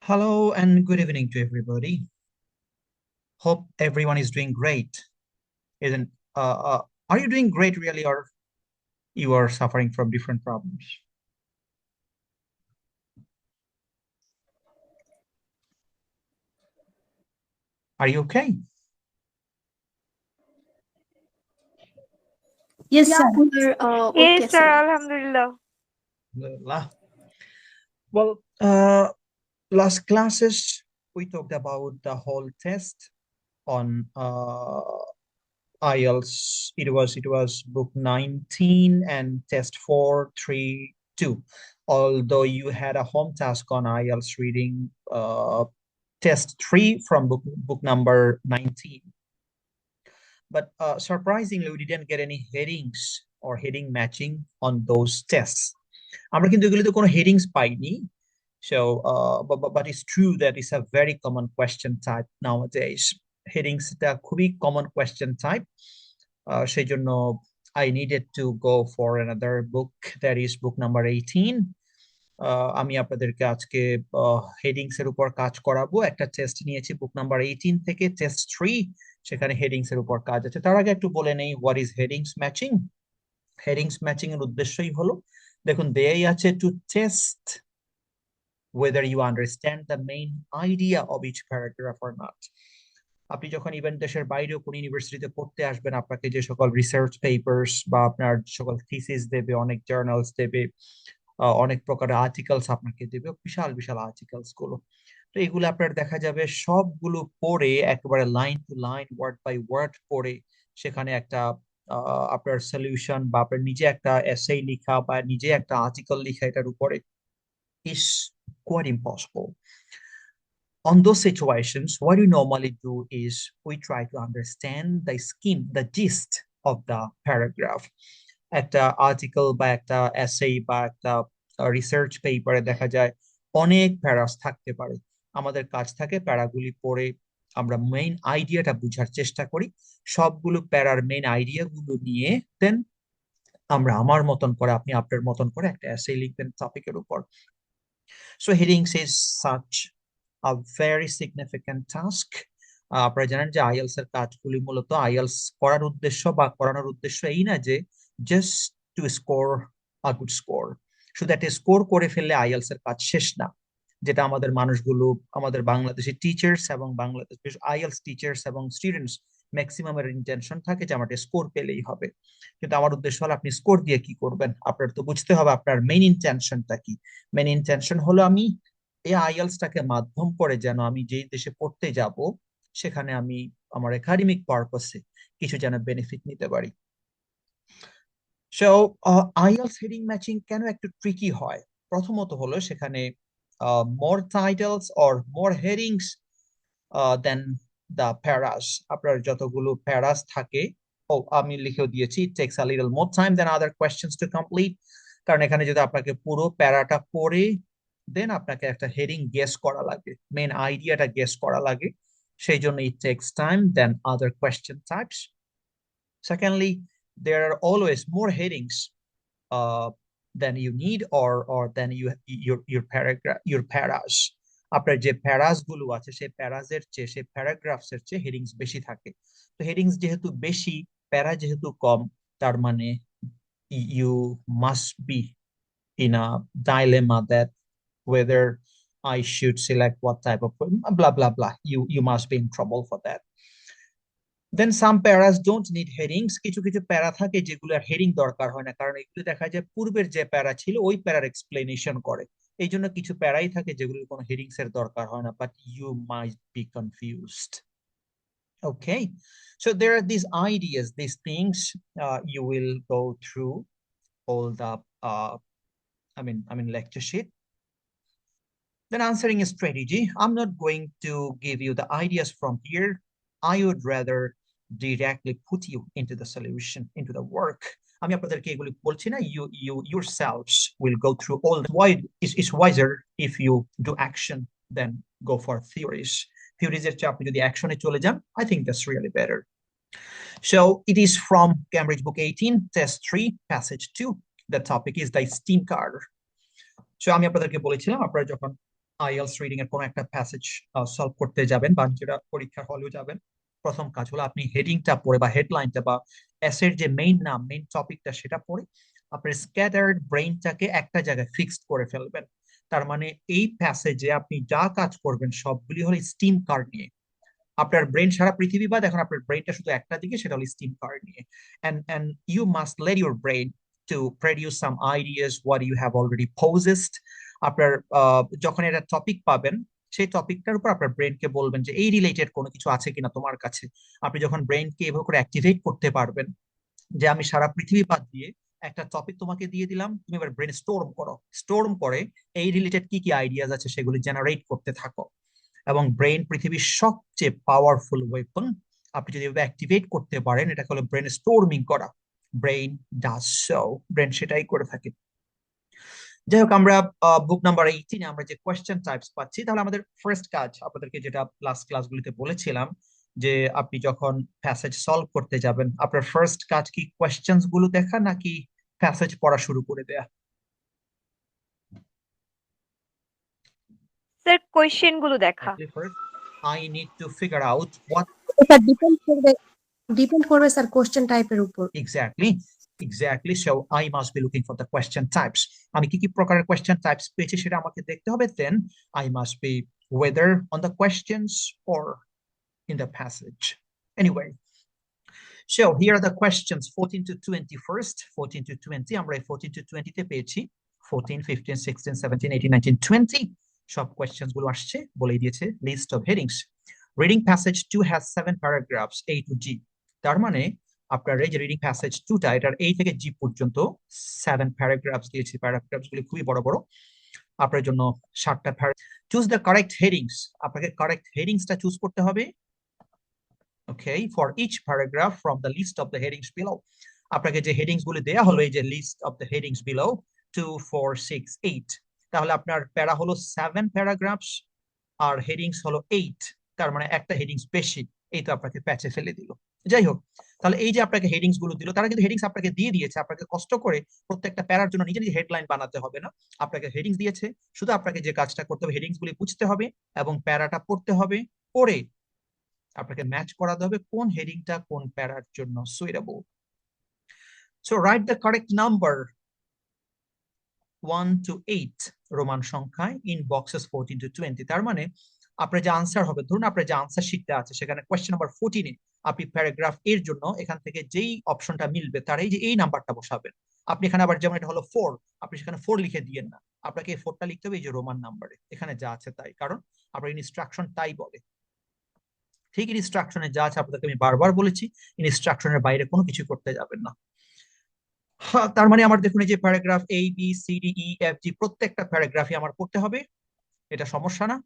Hello and good evening to everybody. Hope everyone is doing great. Isn't are you doing great really, or you are suffering from different problems? Are you okay? Yes, Yeah, sir. sir. Yes, Okay, sir. sir. Alhamdulillah. Alhamdulillah. Well, last classes we talked about the whole test on IELTS. It was book 19 and test 432. Although you had a home task on IELTS reading test 3 from book number 19. But surprisingly, we didn't get any headings or heading matching on those tests. আমরা কিন্তু এগুলিতে কোনো headings পাইনি. So, but it's true that it's a very common question type nowadays. Headings টা খুবই common question type. সেই জন্য I needed to go for another book, that is book number 18. আমি আপনাদেরকে আজকে হেডিংস এর উপর কাজ করাবো। একটা টেস্ট নিয়েছি বুক নাম্বার 18 থেকে, টেস্ট 3। সেখানে হেডিংস এর উপর কাজ আছে। তার আগে একটু বলে নেই what is headings matching. Headings matching এর উদ্দেশ্যই হলো, দেখুন দেয়াই আছে to test whether you understand the main idea of each paragraph or not. আপনি যখন ইভেন দেশের বাইরেও কোন ইউনিভার্সিটিতে পড়তে আসবেন, আপনাকে যে সকল রিসার্চ পেপারস বা আপনার সকল থিসিস দেবে, অনেক জার্নালস দেবে, অনেক প্রকারের আর্টিকেলস আপনাকে দেবে, বিশাল বিশাল আর্টিকেলস গুলো। তো এগুলো আপনার দেখা যাবে সবগুলো পড়ে একেবারে line to line, word by word পড়ে সেখানে একটা আপনার সলিউশন বা আপনার নিজে একটা এসে লেখা বা নিজে একটা আর্টিকেল লেখা এটার উপরে is quite impossible. On those situations, what we normally do is we try to understand the scheme, the gist of the paragraph. একটা আর্টিকেল বা একটা এসে বা একটা রিসার্চ পেপারে দেখা যায় অনেক প্যারাস থাকতে পারে। আমাদের কাজ থাকে প্যারাগুলি পড়ে আমরা মেইন আইডিয়াটা বোঝার চেষ্টা করি। সবগুলো প্যারার মেইন আইডিয়া গুলো নিয়ে দেন আমরা আমার মতন করে, আপনি আপনার মতন করে একটা এসে লিখবেন টপিকের উপর। So headings is such a very significant task. আপনারা জানেন যে আইএলস এর কাজগুলি মূলত আইএলস করার উদ্দেশ্য বা করানোর উদ্দেশ্য এই না যে just to score a good score. শুধু একটা স্কোর করে ফেললে আইএলস এর কাজ শেষ না, যেটা আমাদের মানুষগুলো, আমাদের বাংলাদেশি টিচার্স এবং বাংলাদেশ আইএলস টিচার্স এবং স্টুডেন্টস ম্যাক্সিমামের ইন্টেনশন থাকে যে আমার স্কোর পেলেই হবে। কিন্তু আমার উদ্দেশ্য হলো আপনি স্কোর দিয়ে কি করবেন, আপনার তো বুঝতে হবে আপনার মেইন ইন্টেনশনটা কি। মেইন ইন্টেনশন হলো আমি এই আইএলসটাকে মাধ্যম করে যেন আমি যেই দেশে পড়তে যাব সেখানে আমি আমার একাডেমিক পারপাসে কিছু যেন বেনিফিট নিতে পারি। সো আইএলস হেডিং ম্যাচিং কেন একটু ট্রিকি হয়? প্রথমত হলো সেখানে more titles or more headings then the paras. আপনার যতগুলো প্যারাস থাকে, ও আমি লিখেও দিয়েছি, it takes a little more time than other questions to complete. কারণ এখানে যদি আপনাকে পুরো প্যারাটা পড়ে দেন আপনাকে একটা হেডিং গেস করা লাগে, মেন আইডিয়াটা গেস করা লাগে, সেই জন্য it takes time than other question types. Secondly, there are always more headings than you need or than your paragraph, your paras. আপনার যে প্যারাস গুলো আছে সেই প্যারাসের চেয়ে, সেই প্যারাগ্রাফস এর চেয়ে হেডিংস বেশি থাকে। তো হেডিংস যেহেতু বেশি, প্যারা যেহেতু কম, তার মানে you must be in a dilemma that whether I should select what type of blah blah blah. You must be in trouble for that. Then some paras don't need headings. কিছু কিছু প্যারা থাকে যেগুলোর হেডিং দরকার হয় না, কারণ এগুলো দেখা যায় পূর্বের যে প্যারা ছিল ওই প্যারার এক্সপ্লেনেশন করে। এই জন্য কিছু প্যারাই থাকে যেগুলোর কোনো হেডিংস এর দরকার হয় না, but you might be confused. Okay, so there are these ideas, these things. You will go through all the lecture sheet. Then answering a strategy. I'm not going to give you the ideas from here. I would rather directly put you into the solution, into the work. আমি আপনাদেরকে এগুলি বলছি না, you yourselves will go through all. Why it's wiser if you do action than go for theories. Theories এর চেয়ে আপনি যদি অ্যাকশনে চলে যান, I think that's really better. So it is from Cambridge Book 18, Test 3, Passage 2. The topic is the steam car. So আমি আপনাদেরকে বলেছিলাম আপনারা যখন আইএলস রিডিং এর কোনো একটা প্যাসেজ সলভ করতে যাবেন বা যেটা পরীক্ষার হলেও যাবেন, প্রথম কাজ হলো আপনি হেডিংটা পড়ে বা হেডলাইনটা বা এসের যে মেইন নাম, মেইন টপিকটা সেটা পড়ে আপনার স্ক্যাটার্ড ব্রেইনটাকে একটা জায়গায় ফিক্সড করে ফেলবেন। তার মানে এই প্যাসেজে আপনি যা কাজ করবেন সবগুলি হলো স্টিম কার্ড নিয়ে। আপনার ব্রেন সারা পৃথিবী বাদ এখন আপনার ব্রেনটা শুধু একটা দিকে, সেটা হলো স্টিম কার্ড নিয়ে। and you must let your brain to produce some ideas what you have already possessed. আপনার যখন এটা টপিক পাবেন, সেই টপিকটার উপর আপনার ব্রেনকে বলবেন যে এই রিলেটেড কোনো কিছু আছে কিনা তোমার কাছে। আপনি যখন ব্রেনকে এভাবে করে অ্যাক্টিভেট করতে পারবেন যে আমি সারা পৃথিবী বাদ দিয়ে একটা টপিক তোমাকে দিয়ে দিলাম, তুমি এবার ব্রেন স্টোরম করো, স্টোরম করে এই রিলেটেড কি কি আইডিয়াজ আছে সেগুলি জেনারেট করতে থাকো। এবং ব্রেন পৃথিবীর সবচেয়ে পাওয়ারফুল ওয়েপন। আপনি যদি এভাবে অ্যাক্টিভেট করতে পারেন, এটা হলো ব্রেন স্টোরমিং করা। ব্রেন ডাজ সো, ব্রেন সেটাই করে থাকে। যাই হোক, আমরা বুক নাম্বার 18 আমরা যে কোয়েশ্চেন টাইপস পাচ্ছি, তাহলে আমাদের ফার্স্ট কাজ আপনাদেরকে যেটা লাস্ট ক্লাসগুলিতে বলেছিলাম, যে আপনি যখন প্যাসেজ সলভ করতে যাবেন আপনার ফার্স্ট কাজ কি কোয়েশ্চেন্স গুলো দেখা নাকি প্যাসেজ পড়া শুরু করে দেয়া? স্যার কোয়েশ্চেন গুলো দেখা। Actually, first I need to figure out what sir depend করবে স্যার কোশ্চেন টাইপের উপর। exactly so I must be looking for the question types. আমি কি কি প্রকারের question types পেয়েছি সেটা আমাকে দেখতে হবে, then I must be whether on the questions or in the passage. Anyway, so here are the questions 14 to 20 first. 14 to 20 আমরা 14 to 20 তে পেয়েছি 14, 15, 16, 17, 18, 19, 20 সব questions গুলো আসছে, বলেই দিয়েছে list of headings. Reading passage 2 has 7 paragraphs A to G. তার মানে আপনার এই যে রিডিং প্যাসেজ 2টা, এটার A থেকে G পর্যন্ত 7 প্যারাগ্রাফস দিয়েছে। প্যারাগ্রাফস গুলি খুবই বড় বড়, আপনার জন্য 7টা চুজ দ্য কারেক্ট হেডিংস। আপনাকে কারেক্ট হেডিংসটা চুজ করতে হবে। Okay, for each paragraph from the list of the headings below. আপনাকে যে হেডিংস গুলি দেয়া হলো, এই যে list of the headings below 2, 4, 6, 8, তাহলে আপনার প্যারা হলো 7 প্যারাগ্রাফস আর হেডিংস হলো 8, তার মানে একটা হেডিংস বেশি। এই তো আপনাকে প্যাচে ফেলে দিল। যাই হোক, তাহলে এই যে আপনাকে হেডিংস গুলো দিল, তারা কিন্তু হেডিংস আপনাকে দিয়ে দিয়েছে, আপনাকে কষ্ট করে প্রত্যেকটা প্যারার জন্য নিজে নিজে হেডলাইন বানাতে হবে না, আপনাকে হেডিংস দিয়েছে। শুধু আপনাকে যে কাজটা করতে হবে, হেডিংস গুলি বুঝতে হবে এবং প্যারাটা পড়তে হবে, পড়ে আপনাকে ম্যাচ করাতে হবে কোন হেডিংটা কোন প্যারার জন্য suitable. So write the correct number 1 to 8 Roman সংখ্যায় ইন বক্সেস 14 to 20। তার মানে আপনার যে আনসার হবে, ধরুন আপনার যে আনসার শিটটা আছে সেখানে কোয়েশ্চেন নাম্বার 14 এ আপনি প্যারাগ্রাফ এর জন্য এখান থেকে যেই অপশনটা মিলবে তার এই যে এই নাম্বারটা বসাবেন। আপনি এখানে আবার যেমন এটা হলো 4, আপনি সেখানে 4 লিখে দিয়েন না, আপনাকে এই 4টা লিখতে হবে এই যে রোমান নাম্বারে, এখানে যা আছে তাই, কারণ আপনার ইনস্ট্রাকশন তাই বলে। ঠিক ইনস্ট্রাকশনে যা আছে আপনাদেরকে আমি বারবার বলেছি, ইনস্ট্রাকশনের বাইরে কোনো কিছু করতে যাবেন না। তার মানে আমার দেখুন এই যে paragraph A B C D E F G প্রত্যেকটা প্যারাগ্রাফই আমার পড়তে হবে, এটা সমস্যা না।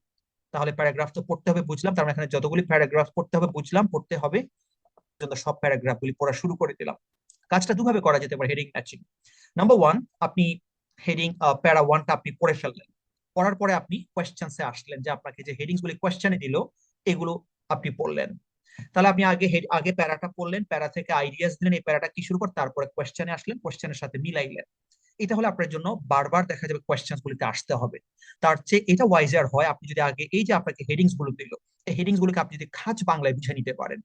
তাহলে প্যারাগ্রাফ তো পড়তে হবে বুঝলাম, তার মানে এখানে যতগুলি প্যারাগ্রাফ পড়তে হবে বুঝলাম, পড়তে হবে, সব প্যারাগ্রাফ গুলি পড়া শুরু করে দিলাম। কাজটা দুভাবে করা যেতে পারে হেডিং ম্যাচিং। নাম্বার 1, আপনি হেডিং প্যারা 1টা আপনি পড়ে ফেললেন, পড়ার পরে আপনি কোয়েশ্চেন্সে আসলেন, যে আপনাকে যে হেডিংস গুলি কোয়েশ্চেনে দিল এগুলো আপনি পড়লেন। তাহলে আপনি আগে প্যারাটা পড়লেন, প্যারা থেকে আইডিয়াস দিলেন এই প্যারাটা কি শুরু করে, তারপরে কোয়েশ্চেনে আসলেন, কোয়েশ্চেনের সাথে মিলাইলেন। এটা হলে আপনার জন্য বারবার দেখা যাবে কোয়েশ্চেন গুলিতে আসতে হবে। তার চেয়ে এটা ওয়াইজার হয় আপনি যদি আগে এই যে আপনাকে হেডিংস গুলো দিল, এই হেডিংস গুলোকে আপনি যদি খাঁজ বাংলায় বুঝে নিতে পারেন,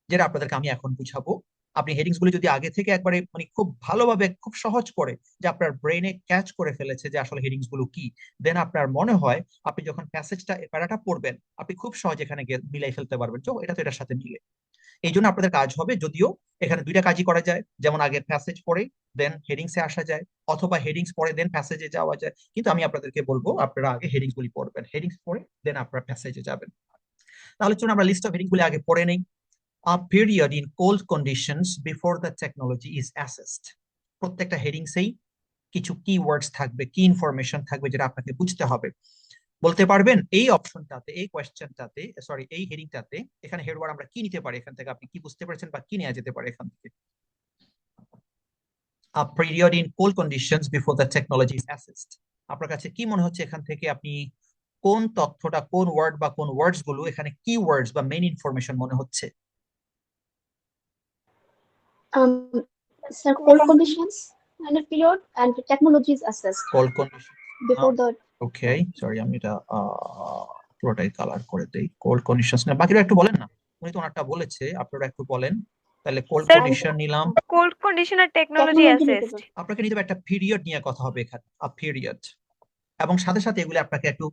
যেটা আপনাদেরকে আমি এখন বুঝাবো। আপনি হেডিংস গুলো যদি আগে থেকে একবারে মানে খুব ভালোভাবে খুব সহজ করে যে আপনার ব্রেনে ক্যাচ করে ফেলেছে যে আসলে হেডিংস গুলো কি, দেন আপনার মনে হয় আপনি যখন প্যাসেজটা প্যারাটা পড়বেন আপনি খুব সহজ এখানে মিলাই ফেলতে পারবেন, তো এটা তো এটার সাথে মিলে। এই জন্য আপনাদের কাজ হবে, যদিও এখানে দুইটা কাজই করা যায়, যেমন আগে প্যাসেজ পড়ে দেন হেডিংসে আসা যায়, অথবা হেডিংস পড়ে দেন প্যাসেজে যাওয়া যায়, কিন্তু আমি আপনাদেরকে বলবো আপনারা আগে হেডিংস গুলি পড়বেন, হেডিংস পড়ে দেন আপনারা প্যাসেজে যাবেন। তাহলে চলুন আমরা লিস্ট অফ হেডিং গুলি আগে পড়ে নেই। A period in cold conditions before the technology is assessed. প্রত্যেকটা হেডিংসেই কিছু কিওয়ার্ডস থাকবে, কি ইনফরমেশন থাকবে যেটা আপনাকে বুঝতে হবে। বলতে পারবেন এই অপশনটাতে, এই কোয়েশ্চেনটাতে, সরি এই হেডিংটাতে এখানে হেডওয়ার্ড আমরা কি নিতে পারি, এখান থেকে আপনি কি বুঝতে পারছেন বা কি নেওয়া যেতে পারে এখান থেকে? A period in cold conditions before the technology is assessed. আপনার কাছে কি মনে হচ্ছে এখান থেকে আপনি কোন তথ্যটা, কোন ওয়ার্ড বা কোন ওয়ার্ডস গুলো এখানে কিওয়ার্ডস বা মেইন ইনফরমেশন মনে হচ্ছে? Sir, cold conditions and a period and technology is assessed Cold condition before the okay, sorry, আমি এটা পুরোটাই কালার করে দেই। কোল্ড কন্ডিশনস না, বাকিরা একটু বলেন না, উনি তো ওনারটা বলেছে, আপনারা একটু বলেন। তাহলে কোল্ড স্যার কন্ডিশন নিলাম। কোল্ড কন্ডিশন আর টেকনোলজি টেকনোলজি নিতে অ্যাসিস্ট। হবে। আপনাকে নিতে হবে একটা পিরিয়ড নিয়ে কথা হবে এখানে, পিরিয়ড, এবং সাথে সাথে এগুলো আপনাকে একটু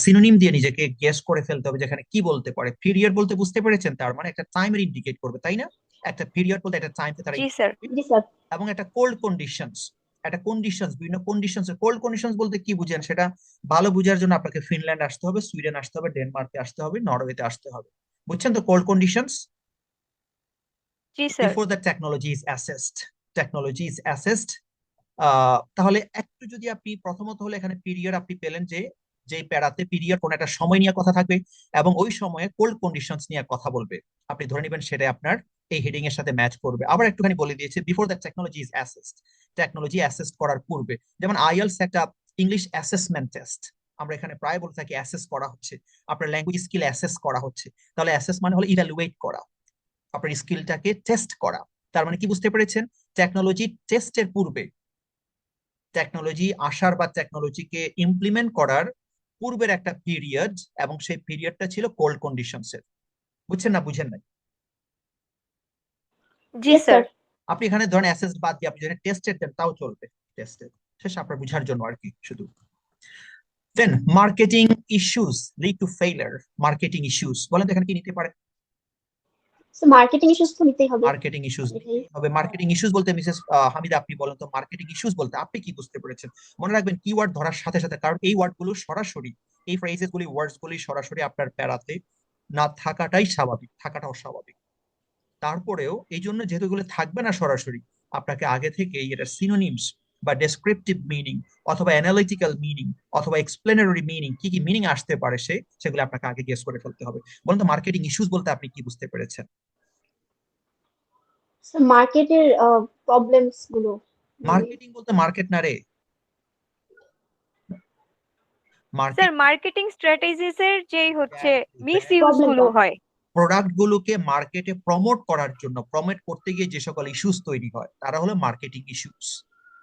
সিনোনিম দিয়ে নিজেকে গেস করে ফেলতে হবে যেখানে কি বলতে পারে। পিরিয়ড বলতে বুঝতে পেরেছেন, তার মানে একটা টাইমের ইন্ডিকেট করবে, তাই না? একটা পিরিয়ড বলতে একটা টাইমকে তারা জি স্যার। জি স্যার। এবং একটা কোল্ড কন্ডিশনস, একটা কন্ডিশনস, বিভিন্ন কন্ডিশনস। কোল্ড কন্ডিশনস বলতে কি বুঝেন সেটা ভালো বুঝার জন্য আপনাকে ফিনল্যান্ড আসতে হবে, সুইডেন আসতে হবে, ডেনমার্কে আসতে হবে, নরওয়েতে আসতে হবে। বুঝছেন তো cold conditions? G sir. Before the technology is assessed, technology is assessed. তাহলে একটু যদি আপনি প্রথমত হলে এখানে পিরিয়ড আপনি পেলেন যে যেই প্যারাতে পিরিয়ড কোন একটা সময় নিয়ে কথা থাকবে এবং ওই সময়ে কোল্ড কন্ডিশনস নিয়ে কথা বলবে, আপনি ধরে নেবেন সেটা আপনার এই হেডিং এর সাথে ম্যাচ করবে। আবার একটুখানি বলে দিয়েছে before the technology is assessed, technology assess করার পূর্বে। যেমন আইএলস একটা ইংলিশ অ্যাসেসমেন্ট টেস্ট, আমরা এখানে প্রায় বলে থাকি অ্যাসেস করা হচ্ছে, আপনার ল্যাঙ্গুয়েজ স্কিল অ্যাসেস করা হচ্ছে। তাহলে অ্যাসেস মানে হলো ইভ্যালুয়েট করা, আপনার স্কিলটাকে টেস্ট করা। তার মানে কি বুঝতে পেরেছেন? টেকনোলজি টেস্টের পূর্বে, টেকনোলজি আসার বা টেকনোলজিকে ইমপ্লিমেন্ট করার পূর্বের একটা পিরিয়ড, এবং সেই পিরিয়ডটা ছিল কোল্ড কন্ডিশনস এর। বুঝছেন না বুঝেন নাই? জি ইয়েস স্যার। স্যার। আপনি এখানে ধরেন অ্যাসেস বাদ দিয়ে আপনি যদি টেস্টের দেন তাও চলবে, টেস্টের শেষ আপনার বুঝার জন্য আর কি শুধু। Then marketing issues lead to failure. Marketing issues বলেন তো এখানে কি নিতে পারে? মার্কেটিং ইস্যুস তো নিতেই হবে। মার্কেটিং ইস্যুস এটাই। হবে। মার্কেটিং ইস্যুস বলতে মিসেস হামিদা আপনি বলেন তো মার্কেটিং ইস্যুস বলতে আপনি কি বুঝতে পেরেছেন? মনে রাখবেন কিওয়ার্ড ধরার সাথে সাথে, কারণ এই ওয়ার্ড গুলো সরাসরি, এই ফ্রেজেস গুলি, ওয়ার্ডস গুলি সরাসরি আপনার প্যারাতে না থাকাটাই স্বাভাবিক, থাকাটাও স্বাভাবিক। তারপরেও এই জন্য যেহেতু এগুলো থাকবে না সরাসরি, আপনাকে আগে থেকে এটা সিনোনিমস বা ডেসক্রিপটিভ মিনিং অথবা অ্যানালিটিক্যাল মিনিং অথবা এক্সপ্লেনারি মিনিং, কি কি মিনিং আসতে পারে সেগুলো আপনাকে আগে গেস করে ফেলতে হবে। বলুন তো মার্কেটিং ইস্যুস বলতে আপনি কি বুঝতে পেরেছেন? স্যার মার্কেটের প্রবলেমস গুলো, মানে মার্কেটিং বলতে মার্কেট না রে, স্যার মার্কেট মার্কেটিং স্ট্র্যাটেজিস এর যেই হচ্ছে মিস ইউজ প্রবলেমটা। গুলো হয়। প্রোডাক্ট গুলোকে মার্কেটে প্রমোট করার জন্য, প্রমোট করতে গিয়ে যে সকল ইস্যুস তৈরি হয় তারা হলো মার্কেটিং ইস্যুস,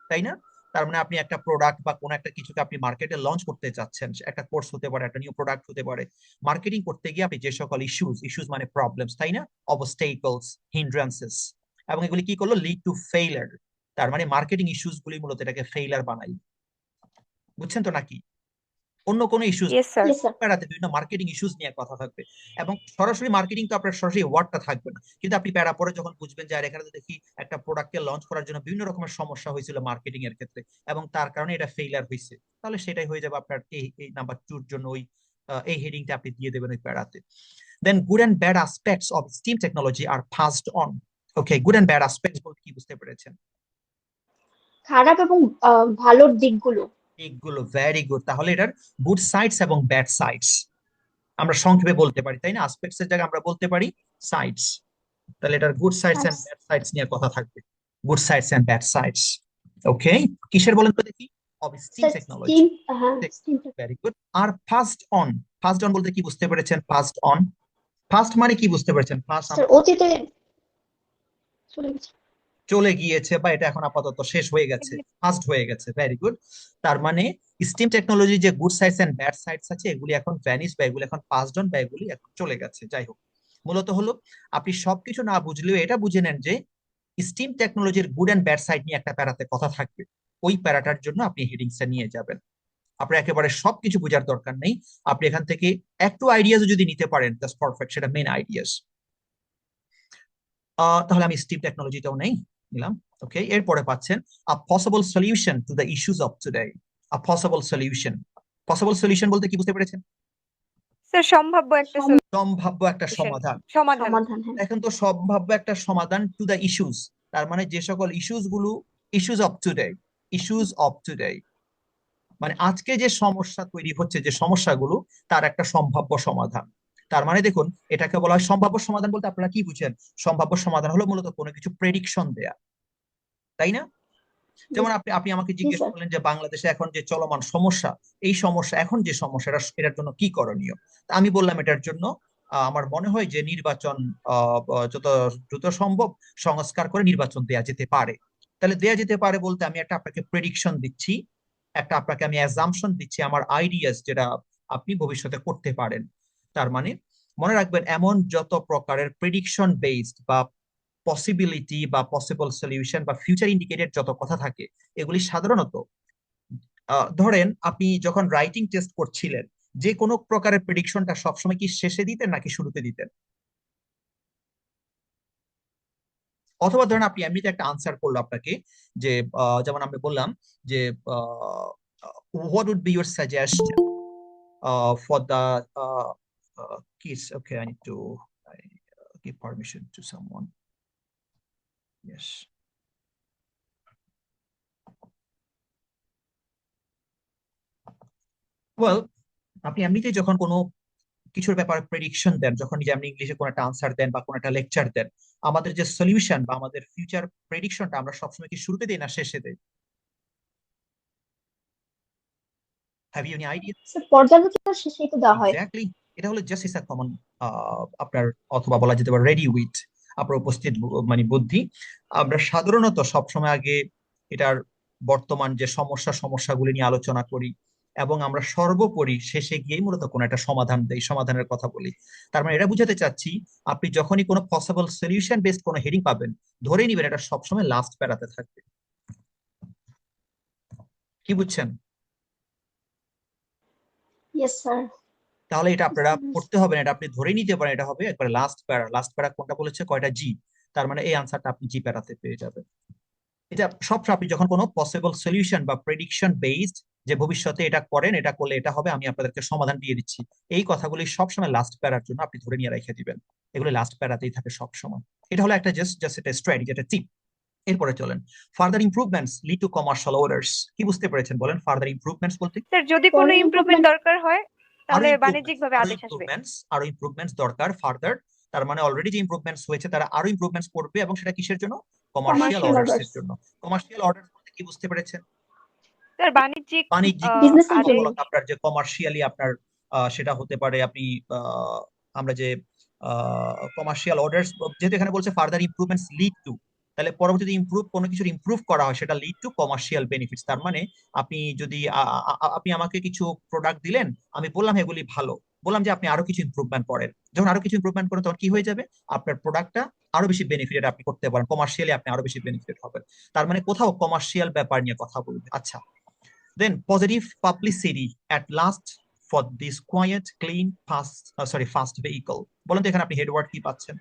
তাই না? তার মানে আপনি একটা প্রোডাক্ট বা কোনো একটা কিছুকে আপনি মার্কেটে লঞ্চ করতে চাচ্ছেন, একটা কোর্স হতে পারে, একটা নিউ প্রোডাক্ট হতে পারে। মার্কেটিং করতে গিয়ে আপনি যে সকল ইস্যুস, ইস্যুস মানে প্রবলেমস, তাই না? অবস্টেকলস, হিন্ড্রান্সেস, এবং এগুলি কি করলো? Lead to failure. তার মানে মার্কেটিং ইস্যুস গুলি মূলত এটাকে ফেইলার বানাই। বুঝছেন তো নাকি? অন্য কোনো issues yes sir. Yes sir. প্যারাতে বিভিন্ন মার্কেটিং ইস্যুস নিয়ে কথা থাকবে, এবং সরাসরি মার্কেটিং তো আপনার সরাসরি ওয়ার্ডটা থাকবে না, কিন্তু আপনি প্যারা পরে যখন বুঝবেন যে আর এখানে তো দেখি একটা প্রোডাক্টকে লঞ্চ করার জন্য বিভিন্ন রকমের সমস্যা হয়েছিল মার্কেটিং এর ক্ষেত্রে এবং তার কারণে এটা ফেইলার হয়েছে, তাহলে সেটাই হয়ে যাবে আপনার এই এই নাম্বার 2 এর জন্য ওই এই হেডিংটা আপনি দিয়ে দেবেন ওই প্যারাতে। Then good and bad aspects of steam technology are passed on. Okay, good and bad aspects বলতে কি বুঝতে পেরেছেন? খারাপ এবং ভালোর দিকগুলো। দিকগুলো, ভেরি গুড। তাহলে এটার গুড সাইডস এবং ব্যাড সাইডস আমরা সংক্ষেপে বলতে পারি, তাই না? অ্যাসপেক্টস এর জায়গায় আমরা বলতে পারি সাইডস। তাহলে এটার good sides and bad sides নিয়ে কথা থাকবে, good sides and bad sides. Okay, কিসের বলেন তো দেখি? Of steam sir technology. Steam, হ্যাঁ স্টিম। Very good. আর ফার্স্ট অন, ফার্স্ট অন বলতে কি বুঝতে পেরেছেন? ফার্স্ট অন, ফার্স্ট মানে কি বুঝতে পেরেছেন? ফার্স্ট স্যার অতীতে চলে গেছে। চলে গিয়েছে বা এটা এখন আপাতত শেষ হয়ে গেছে, ফার্স্ট হয়ে গেছে। Very good. তার মানে স্টিম টেকনোলজি যে good sides and bad sides আছে এগুলি এখন ভ্যানিশ বা এগুলি এখন পাসড অন বা এগুলি এখন চলে গেছে। যাই হোক, মূলত হলো আপনি সবকিছু না বুঝলেও এটা বুঝে নেন যে স্টিম টেকনোলজির গুড এন্ড ব্যাড সাইড নিয়ে একটা প্যারাতে কথা থাকবে, ওই প্যারাটার জন্য আপনি হেডিংসটা নিয়ে যাবেন। আপনার একেবারে সবকিছু বোঝার দরকার নেই, আপনি এখান থেকে একটু আইডিয়াস যদি নিতে পারেন জাস্ট পারফেক্ট, সেটা মেন আইডিয়াস। তাহলে আমি স্টিম টেকনোলজিটাও নেই, নিলাম। ওকে, এরপরে পাচ্ছেন a possible solution to the issues of today. A possible solution, possible solution বলতে কি বুঝতে পেরেছেন? স্যার সম্ভাব্য একটা সম্ভাব্য একটা সলিউশন, সমাধান। সমাধান। সমাধান, হ্যাঁ। এখন তো সম্ভাব্য একটা সমাধান টু দ্য ইস্যুস, তার মানে যে সকল ইস্যুস গুলো, issues of today, issues of today মানে আজকে যে সমস্যা তৈরি হচ্ছে, যে সমস্যাগুলো, তার একটা সম্ভাব্য সমাধান। তার মানে দেখুন, এটাকে বলা হয় সম্ভাব্য সমাধান বলতে আপনারা কি বুঝেন? সম্ভাব্য সমাধান হলো মূলত কোনো কিছু প্রেডিকশন দেয়া, তাই না? যেমন আপনি আপনি আমাকে জি জিজ্ঞেস স্যার। করলেন যে বাংলাদেশে এখন যে চলমান সমস্যা, এই সমস্যা, এখন যে সমস্যা এটার জন্য কি করণীয়। তা আমি বললাম এটার জন্য আমার মনে হয় যে নির্বাচন যত দ্রুত সম্ভব সংস্কার করে নির্বাচন দেয়া যেতে পারে। তাহলে দেয়া যেতে পারে বলতে আমি একটা আপনাকে প্রেডিকশন দিচ্ছি একটা আপনাকে আমি অ্যাজাম্পশন দিচ্ছি, আমার আইডিয়াস যেটা আপনি ভবিষ্যতে করতে পারেন। তার মানে মনে রাখবেন, এমন যত প্রকারের প্রেডিকশন বেসড বা পসিবিলিটি বা পসিবল সলিউশন বা ফিউচার ইন্ডিকেটেড যত কথা থাকে, এগুলি সাধারণত ধরেন আপনি যখন রাইটিং টেস্ট করছিলেন, যে কোনো প্রকারের প্রেডিকশনটা সবসময় কি শেষে দিতেন নাকি শুরুতে দিতেন? অথবা ধরেন আপনি এমনিতে একটা আনসার করলো আপনাকে যে যেমন আমি বললাম যে what would be your suggestion for the kiss, okay I need to give permission to someone. Yes. Well, আপনি এমনিতেই যখন কোনো কিছুর ব্যাপারে প্রেডিকশন দেন, যখন যে আপনি ইংলিশে কোনো একটা আনসার দেন বা কোনো একটা লেকচার দেন, আমাদের যে সলিউশন বা আমাদের ফিউচার প্রেডিকশনটা আমরা সবসময় কি শুরুতে দিই না শেষে দেই? Have you any idea? Sir পর্যালোচনার শেষেই তো দেওয়া হয়। এক্স্যাক্টলি, এটা হলো জাস্ট ইস আ কমন আপনার, অথবা বলা যেতে পারে রেডি উইথ, আপনার উপস্থিত মানে বুদ্ধি। আমরা সাধারণত সবসময় আগে এটার বর্তমান যে সমস্যাগুলি নিয়ে আলোচনা করি, এবং আমরা সর্বোপরি শেষে গিয়ে মূলত কোনো একটা সমাধান দেই, সমাধানের কথা বলি। তার মানে এটা বুঝাতে চাচ্ছি, আপনি যখনই কোনো পসিবল সলিউশন বেসড কোনো হেডিং পাবেন, ধরে নিবেন এটা সবসময় লাস্ট প্যারাতে থাকবে। কি বুঝছেন? Yes sir. তাহলে এটা আপনারা পড়তে হবে না, এটা আপনি ধরে নিতে পারেন এটা হবে একবার লাস্ট প্যারা। লাস্ট প্যারা কোনটা বলেছে, কয়টা জি, তার মানে এই আনসারটা আপনি জি প্যারাতে পেয়ে যাবেন। এটা সব আপনি যখন কোনো পসিবল সলিউশন বা প্রেডিকশন বেসড, যে ভবিষ্যতে এটা করেন, এটা করলে এটা হবে, আমি আপনাদেরকে সমাধান দিয়ে দিচ্ছি, এই কথাগুলি সবসময় লাস্ট প্যারার জন্য আপনি ধরে নিয়ে রেখে দিবেন। এগুলো লাস্ট প্যারাতেই থাকে সবসময়। এটা হলো একটা জাস্ট জাস্ট একটা স্ট্র্যাটেজি, একটা টিপ। এরপরে চলেন, further improvements lead to commercial orders. কি বুঝতে পেরেছেন বলেন ফার্দার ইমপ্রুভমেন্টস বলতে? স্যার যদি কোনো পরের ইমপ্রুভমেন্ট ইমপ্রুভমেন্ট দরকার হয় আরো তাহলে ইমপ্রুভমেন্টস, বাণিজ্যিকভাবে আরো আদেশ আসবে। ইমপ্রুভমেন্টস, আরো ইমপ্রুভমেন্টস দরকার ফার্দার। তার মানে অলরেডি যে ইমপ্রুভমেন্টস হয়েছে তারা আরো ইমপ্রুভমেন্টস করবে, এবং সেটা কিসের জন্য? কমার্শিয়াল কমার্শিয়াল অর্ডার্স এর অর্ডার্স। জন্য। কমার্শিয়াল অর্ডার্স বলতে কি বুঝতে পেরেছেন? স্যার বাণিজ্যিক বাণিজ্যিক বিজনেসের আদেশ। জন্য। আপনার যে কমার্শিয়ালি আপনার সেটা হতে পারে আপনি আমরা যে কমার্শিয়াল অর্ডার্স, যেহেতু এখানে বলছে ফার্দার ইমপ্রুভমেন্টস লিড টু, তাহলে পরবর্তীতে কোনো কিছুর ইমপ্রুভ করা হয় সেটা লিড টু কমার্শিয়াল বেনিফিটস। তার মানে আপনি যদি আপনি আমাকে কিছু প্রোডাক্ট দিলেন, আমি বললাম এগুলি ভালো, বললাম যে আপনি আরো কিছু ইমপ্রুভমেন্ট করেন, যখন আরো কিছু ইমপ্রুভমেন্ট করেন তখন কি হয়ে যাবে, আপনার প্রোডাক্টটা আরো বেশি বেনিফিটেড আপনি করতে পারেন, কমার্শিয়ালি আপনি আরো বেশি বেনিফিটেড হবেন। তার মানে কোথাও কমার্শিয়াল ব্যাপার নিয়ে কথা বলবে। আচ্ছা, then positive publicity at last for this quiet, clean, fast vehicle. বলেন তো এখানে আপনি হেডওয়ার্ড কি পাচ্ছেন?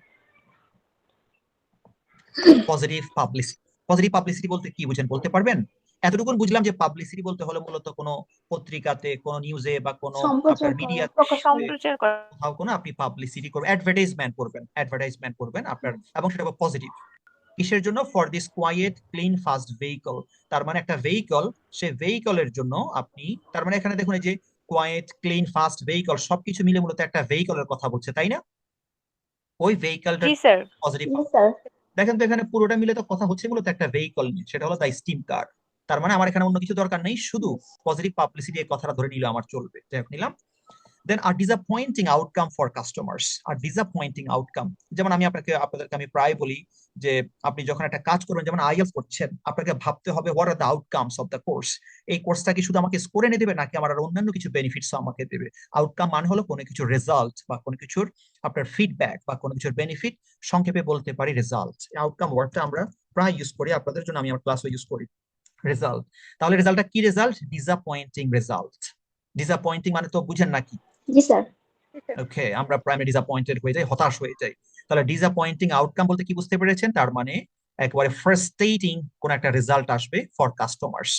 Positive publicity. পজিটিভ পাবলিসিটি বলতে কি বুঝেন বলতে পারবেন? এতটুকুন বুঝলাম যে পাবলিসিটি বলতে হলো মূলত কোনো পত্রিকাতে, কোনো নিউজে বা কোনো সম্প্রচার আপনার করা, মিডিয়াতে, প্রকাশ করা। সম্প্রচার করা। কোথাও কোনো আপনি পাবলিসিটি করবেন, অ্যাডভার্টাইজমেন্ট করবেন আপনার, এবং সেটা পজিটিভ। কিসের জন্য? For this quiet, clean, fast vehicle. তার মানে একটা ভেহিকল, সে ভেহিকলের জন্য আপনি, তার মানে এখানে দেখুন এই যে কোয়াইট, ক্লিন, ফাস্ট ভেহিকল সবকিছু মিলে মূলত একটা ভেহিকলের কথা বলছে, তাই না? ওই ভেহিকলটা জি স্যার। পজিটিভ। জি স্যার। দেখেন তো এখানে পুরোটা মিলে তো কথা হচ্ছে মূলত একটা ভেহিকল নিয়ে, সেটা হলো দ্য স্টিম কার। তার মানে আমার এখানে অন্য কিছু দরকার নেই, শুধু পজিটিভ পাবলিসিটি এই কথাটা ধরে নিলে আমার চলবে। যাই হোক, নিলাম। Then are disappointing outcome for customers. Are disappointing outcome, যেমন আমি আপনাদেরকে আমি প্রায় বলি যে আপনি যখন একটা কাজ করবেন, যেমন আইএলটিএস করছেন, আপনাকে ভাবতে হবে what are the outcomes of the course. এই কোর্সটা কি শুধু আমাকে স্কোর এনে দেবে, নাকি আমার আর অন্যান্য কিছু বেনিফিটস আমাকে দেবে? আউটকাম মানে হলো কোনো কিছুর রেজাল্ট বা কোনো কিছুর আপনার ফিডব্যাক বা কোনো কিছুর বেনিফিট, সংক্ষেপে বলতে পারি রেজাল্ট। আউটকাম ওয়ার্ডটা আমরা প্রায় ইউজ করি, আপনাদের জন্য আমি আমার ক্লাসে ইউজ করি রেজাল্ট। তাহলে রেজাল্টটা কি রেজাল্ট? Disappointing result. ডিসঅ্যাপয়েন্টিং মানে তো বুঝেন নাকি? জি স্যার। ওকে, আমরা প্রাইমারি ডিসঅ্যাপয়েন্টেড হয়ে যাই, হতাশ হয়ে যাই। তাহলে ডিসঅ্যাপয়েন্টিং আউটকাম বলতে কি বুঝতে পেরেছেন? তার মানে একেবারে ফ্রাস্ট্রেটিং কোন একটা রেজাল্ট আসবে ফর কাস্টমার্স।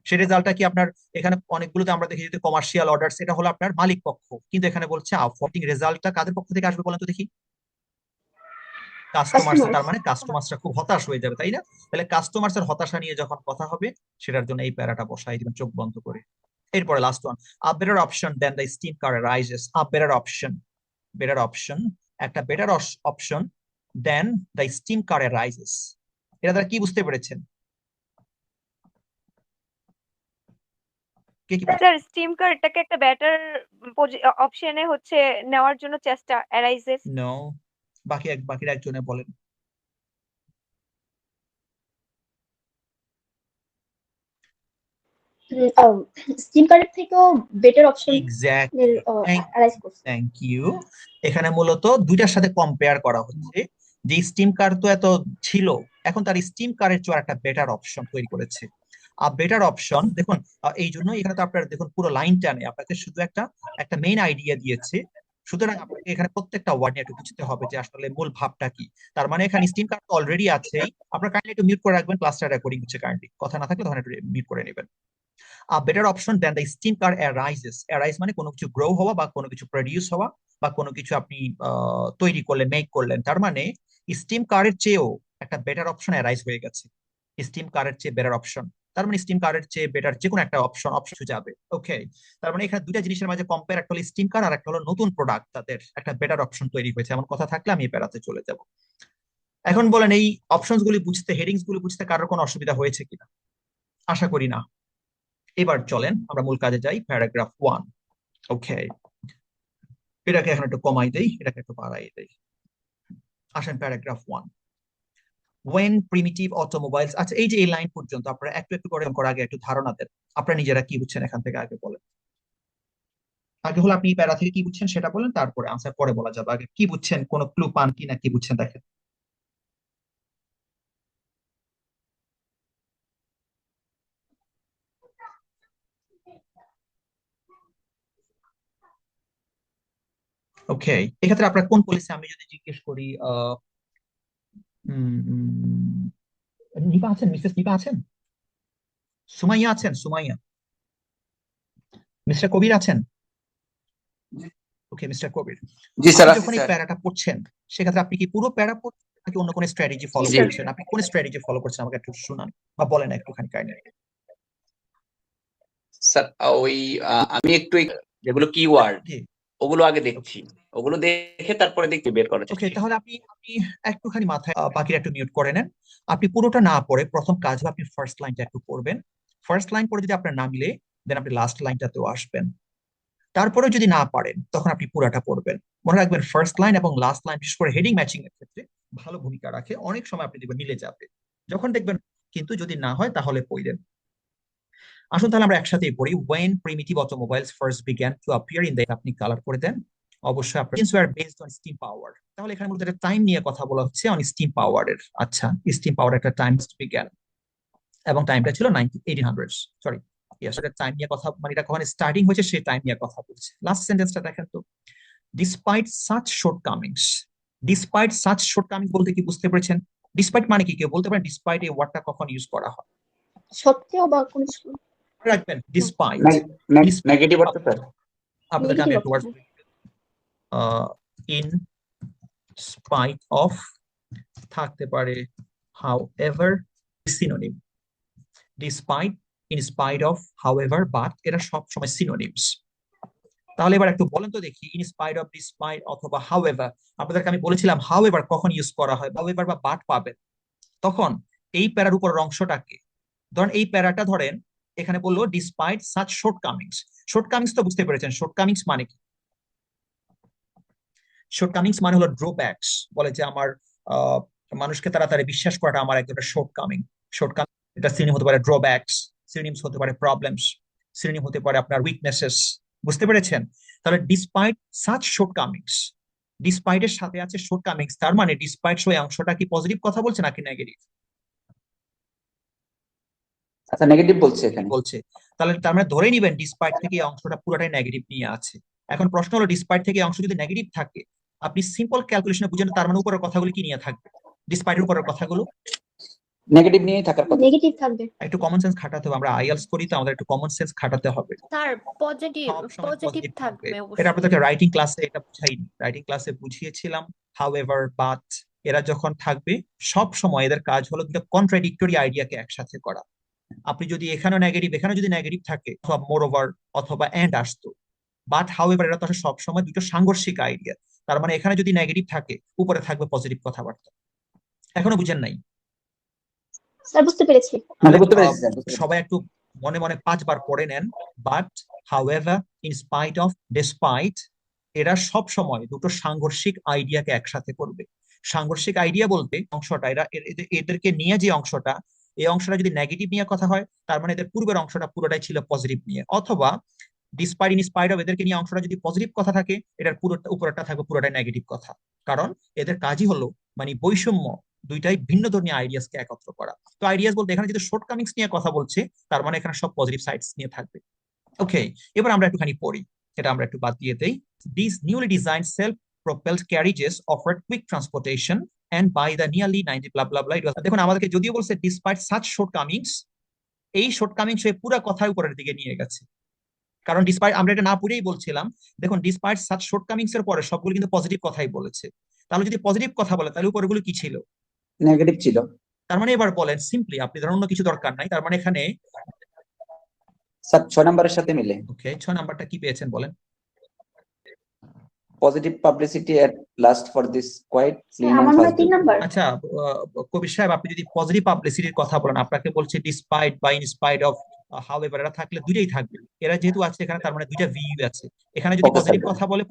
সেই রেজাল্টটা কি আপনার, এখানে অনেকগুলোতে আমরা দেখি যদি কমার্শিয়াল অর্ডার, এটা হলো আপনার মালিক পক্ষ, কিন্তু এখানে বলছে আউটফর্টিং রেজাল্টটা কাদের পক্ষ থেকে আসবে বলেন তো দেখি? কাস্টমার্স। তার কাস্টমার্স। মানে কাস্টমার্সরা খুব হতাশ হয়ে যাবে, তাই না? তাহলে কাস্টমার্সের হতাশা নিয়ে যখন কথা হবে, সেটার জন্য এই প্যারাটা বসাই দিবেন চোখ বন্ধ করে। এরপরে last one, a better option than the steam car arises. A better option, better option, একটা better option than the steam car arises. এটা দ্বারা কি বুঝতে পেরেছেন? কে কি বুঝতে? স্যার স্টিম কার্ডটাকে একটা বেটার অপশনে হচ্ছে নেওয়ার জন্য চেষ্টা অ্যারাইজেস। নো, বাকিরা একজনে বলেন। স্টিম কার্ডের থেকেও বেটার অপশন এক্স্যাক্টলি, অ্যারাইজ করছে। Thank you. এখানে মূলত দুইটার সাথে কম্পেয়ার করা হচ্ছে যে স্টিম কার তো এত ছিল, এখন তার স্টিম কারের চেয়ে একটা বেটার অপশন তৈরি করেছে। আর বেটার অপশন দেখুন, এই জন্য এখানে তো আপনার দেখুন পুরো লাইনটা নেই, আপনাকে শুধু একটা একটা মেইন আইডিয়া দিয়েছে। সুতরাং আপনাকে এখানে প্রত্যেকটা ওয়ার্ড নিয়ে একটু বুঝতে হবে যে আসলে মূল ভাবটা কি। তার মানে এখানে স্টিম কার তো অলরেডি আছেই, আপনার কাইন্ডলি একটু মিউট করে রাখবেন, ক্লাসটা রেকর্ডিং হচ্ছে কাইন্ডলি, কথা না থাকলে তখন একটু মিউট করে নেবেন। A better option than the steam car arises. Arise মানে কোনো কিছু গ্রো হওয়া বা কোনো কিছু প্রডিউস হওয়া বা কোনো কিছু আপনি তৈরি করলেন, মেক করলেন। তার মানে স্টিম কারের চেয়েও একটা বেটার অপশন অ্যারাইজ হয়ে গেছে। স্টিম কারের চেয়ে বেটার অপশন, তার মানে স্টিম কারের চেয়ে বেটার যে কোনো একটা অপশন যাবে। ওকে, তার মানে এখানে দুইটা জিনিসের মাঝে কম্পেয়ার, একটা হলো স্টিম কার আর একটা হলো নতুন প্রোডাক্ট, তাদের একটা বেটার অপশন তৈরি হয়েছে। এমন কথা থাকলে আমি এই প্যারাতে চলে যাব। এখন বলেন এই অপশনস গুলি বুঝতে, হেডিংস গুলি বুঝতে কারোর কোনো অসুবিধা হয়েছে কিনা? আশা করি না। এবার চলেন আমরা মূল কাজে যাই, প্যারাগ্রাফ 1। ওকে, এটাকে এখন একটু কমাই দেই, এটাকে একটু বাড়াই দেই। আসেন প্যারাগ্রাফ 1, when primitive automobiles। আচ্ছা, এই যে এই লাইন পর্যন্ত আপনারা একটু একটু করে করার আগে একটু ধারণা দেন আপনারা নিজেরা কি বুঝছেন এখান থেকে, আগে বলেন। আগে হলো আপনি প্যারা থেকে কি বুঝছেন সেটা বলেন, তারপরে আনসার পরে বলা যাবে। আগে কি বুঝছেন, কোনো ক্লু পান কি না, কি বুঝছেন দেখেন। ওকে, এক্ষেত্রে আপনার কোন পলিসি আমি যদি জিজ্ঞেস করি, নিপা আছেন, মিসেস নিপা আছেন, সুমাইয়া আছেন, সুমাইয়া, মিস্টার কবির আছেন? ওকে, মিস্টার কবির, জি স্যার, আপনি আছি যখন এই স্যার। প্যারাটা পড়ছেন সেক্ষেত্রে আপনি কি পুরো প্যারা পড়ছেন নাকি অন্য কোনো স্ট্র্যাটেজি ফলো জি স্যার। করছেন? আপনি কোন স্ট্র্যাটেজি ফলো করছেন আমাকে একটু শুনান বা বলেন একটুখানি কাইন্ডলি। স্যার ওই আমি একটু যেগুলো কিওয়ার্ড জি, ওগুলো আগে দেখছি, ওগুলো দেখে তারপরে দেখতে বের করার ওকে, চেষ্টা তাহলে আপনি আপনি একটুখানি মাথায় বাকিটা একটু মিউট করে নেন। আপনি পুরোটা না পড়ে প্রথম কাজ হবে আপনি ফার্স্ট লাইনটা একটু পড়বেন। ফার্স্ট লাইন পড়ে যদি আপনার না মিলে দেন আপনি লাস্ট লাইনটাতেও আসবেন। তারপরে যদি না পারেন তখন আপনি পুরাটা পড়বেন। মনে রাখবেন ফার্স্ট লাইন এবং লাস্ট লাইন বিশেষ করে হেডিং ম্যাচিং এর ক্ষেত্রে ভালো ভূমিকা রাখে, অনেক সময় আপনি দেখবেন মিলে যাবে। যখন দেখবেন কিন্তু যদি না হয় তাহলে পড়লেন। আসুন তাহলে আমরা একসাথেই পড়ি। when primitive automobiles first began to appear in the, আপনি কালার করে দেন অবশ্যই। আপনার were based on steam power, তাহলে এখানে মূলত একটা টাইম নিয়ে কথা বলা হচ্ছে অন স্টিম পাওয়ার এর। আচ্ছা, স্টিম পাওয়ার একটা টাইম বিজ্ঞান এবং টাইমটা ছিল 1800s, সরি ইয়েস, এটা টাইম নিয়ে কথা, মানে এটা কখন স্টার্টিং হয়েছে সেই টাইম নিয়ে কথা বলছে। লাস্ট সেন্টেন্সটা দেখেন তো, despite such shortcomings. Despite such shortcoming বলতে কি বুঝতে পেরেছেন? ডিসপাইট মানে কি, কেউ বলতে পারেন ডিসপাইট এই ওয়ার্ডটা কখন ইউজ করা হয়? সত্ত্বেও বা কোনো কিছু রাখবেন ডিসপাইট, নেগেটিভ অর্থ স্যার। আপনাদেরকে আমি নেগেটিভ একটু অর্থ। ওয়ার্ডস ইন স্পাইট অফ থাকতে পারে, how ever synonym. Despite, in spite of, how ever, but, এরা সব সময় সিনোনিমস। তাহলে এবার একটু বলেন তো দেখি, ইন স্পাইট অফ, ডিসপাইট অথবা হাউ এভার। আপনাদেরকে আমি বলেছিলাম হাউ এভার কখন ইউজ করা হয়, হাউ এভার বা বাট পাবেন তখন এই প্যারার উপরের অংশটাকে, ধরেন এই প্যারাটা ধরেন এখানে বললো ডিসপাইট সাচ শর্টকামিংস। শর্টকামিংস তো বুঝতে পেরেছেন, শর্টকামিংস মানে কি? শর্টকামিংস মানে হলো ড্রব্যাকস, বলে যে আমার মানুষকে তাড়াতাড়ি বিশ্বাস করাটা আমার একটা শর্টকামিং। শর্টকামিং এটা সিনোনিম হতে পারে ড্রব্যাকস, সিনোনিমস হতে পারে প্রবলেমস, সিনোনিম হতে পারে আপনার উইকনেসেস। বুঝতে পেরেছেন? তাহলে ডিসপাইট সাচ শর্টকামিংস, ডিসপাইট এর সাথে আছে শর্টকামিংস, তার মানে ডিসপাইট সই অংশটা কি পজিটিভ কথা বলছে নাকি নেগেটিভ আচ্ছা, নেগেটিভ বলছে এখানে। বলছে? তাহলে তার মানে ধরে নিবেন ডিসপাইট থেকে এই অংশটা পুরোটাই নেগেটিভ নিয়ে আছে। এখন প্রশ্ন হলো ডিসপাইট থেকে এই অংশ যদি নেগেটিভ থাকে, আপনি সিম্পল ক্যালকুলেশনে বুঝেন তার মানে উপরের কথাগুলো কি নিয়ে থাকবে? ডিসপাইটের উপরের কথাগুলো নেগেটিভ নিয়েই থাকার কথা। নেগেটিভ থাকবে। একটু কমন সেন্স খাটাতে হবে, আমরা আইএলটিএস করি তো আমাদের একটু কমন সেন্স খাটাতে হবে। স্যার পজিটিভ সবসময় পজিটিভ পজিটিভ থাকবে। থাকবে এটা অবশ্যই। আপনাদেরকে রাইটিং ক্লাসে এটা বুঝাইনি, রাইটিং ক্লাসে বুঝিয়েছিলাম হাউ এভার, বাট, এরা যখন থাকবে সব সময় এদের কাজ হলো দুটো কন্ট্রাডিক্টরি আইডিয়াকে একসাথে করা। আপনি যদি এখানেও নেগেটিভ, এখানে যদি নেগেটিভ থাকে অথবা মোর ওভার অথবা এন্ড আসতো, বাট হাউ এভার এরা তো আসলে সবসময় দুটো সাংঘর্ষিক আইডিয়া। তার মানে এখানে যদি নেগেটিভ থাকে উপরে থাকবে পজিটিভ কথাবার্তা। এখনো বুঝেন নাই? স্যার বুঝতে পেরেছি। বুঝতে পেরেছি স্যার, বুঝতে পেরেছি। সবাই একটু মনে মনে 5 বার পড়ে নেন। But, however, in spite of, despite, এরা সব সময় দুটো সাংঘর্ষিক আইডিয়াকে একসাথে করবে। সাংঘর্ষিক আইডিয়া বলতে অংশটা এরা এদেরকে নিয়ে যে অংশটা, এই অংশটা যদি নেগেটিভ নিয়ে কথা হয়, তার মানে এদের পূর্বের অংশটা পুরোটাই ছিল পজিটিভ নিয়ে। অথবা ডিসপাইট ইন স্পাইট অফ এদেরকে নিয়ে অংশটা যদি পজিটিভ কথা থাকে, এটার পুরোটা উপরেরটা থাকবে পুরোটাই নেগেটিভ কথা। কারণ এদের কাজই হলো মানে বৈষম্য, দুইটাই ভিন্ন ধর্মীয় আইডিয়াসকে একত্র করা। তো আইডিয়াস বলতে এখানে যদি শর্ট কামিংস নিয়ে কথা বলছে, তার মানে এখানে সব পজিটিভ সাইডস নিয়ে থাকবে। ওকে, এবার আমরা একটুখানি পড়ি, এটা আমরা একটু বাদ দিয়ে দেই। These newly designed self-propelled carriages offered quick transportation and by the nearly 90 blah blah blah it was, দেখুন আমাদেরকে যদিও বলছে despite such shortcomings, এই shortcomings এ পুরো কথাই উপরের দিকে নিয়ে গেছে। কারণ ডিসপাইট আমরা এটা না পড়েই বলছিলাম, দেখুন ডিসপাইট সাচ শর্টকামিংস এর পরে সবগুলো কিন্তু পজিটিভ কথাই বলেছে। তাহলে যদি পজিটিভ কথা বলে তাহলে উপরগুলো কি ছিল? নেগেটিভ ছিল। তার মানে এবার বলেন সিম্পলি, আপনি ধরুন অন্য কিছু দরকার নাই, তার মানে এখানে স্যার 6 নম্বরের সাথে মিলে। ওকে, 6 নাম্বারটা কি পেয়েছেন বলেন? Positive publicity at last for this quiet clean আমার এন্ড মনে হয় ফাস্ট। 3 নাম্বার। আচ্ছা, কবির সাহেব আপনি যদি পজিটিভ পাবলিসিটির কথা বলেন, আপনাকে বলছে ডিসপাইট বা ইন স্পাইট অফ হাউএভার, এরা থাকলে দুইটাই থাকবে। এরা যেহেতু আছে এখানে, তার মানে দুইটা ভিউ আছে। এখানে যদি Okay, পজিটিভ sir. কথা বলে,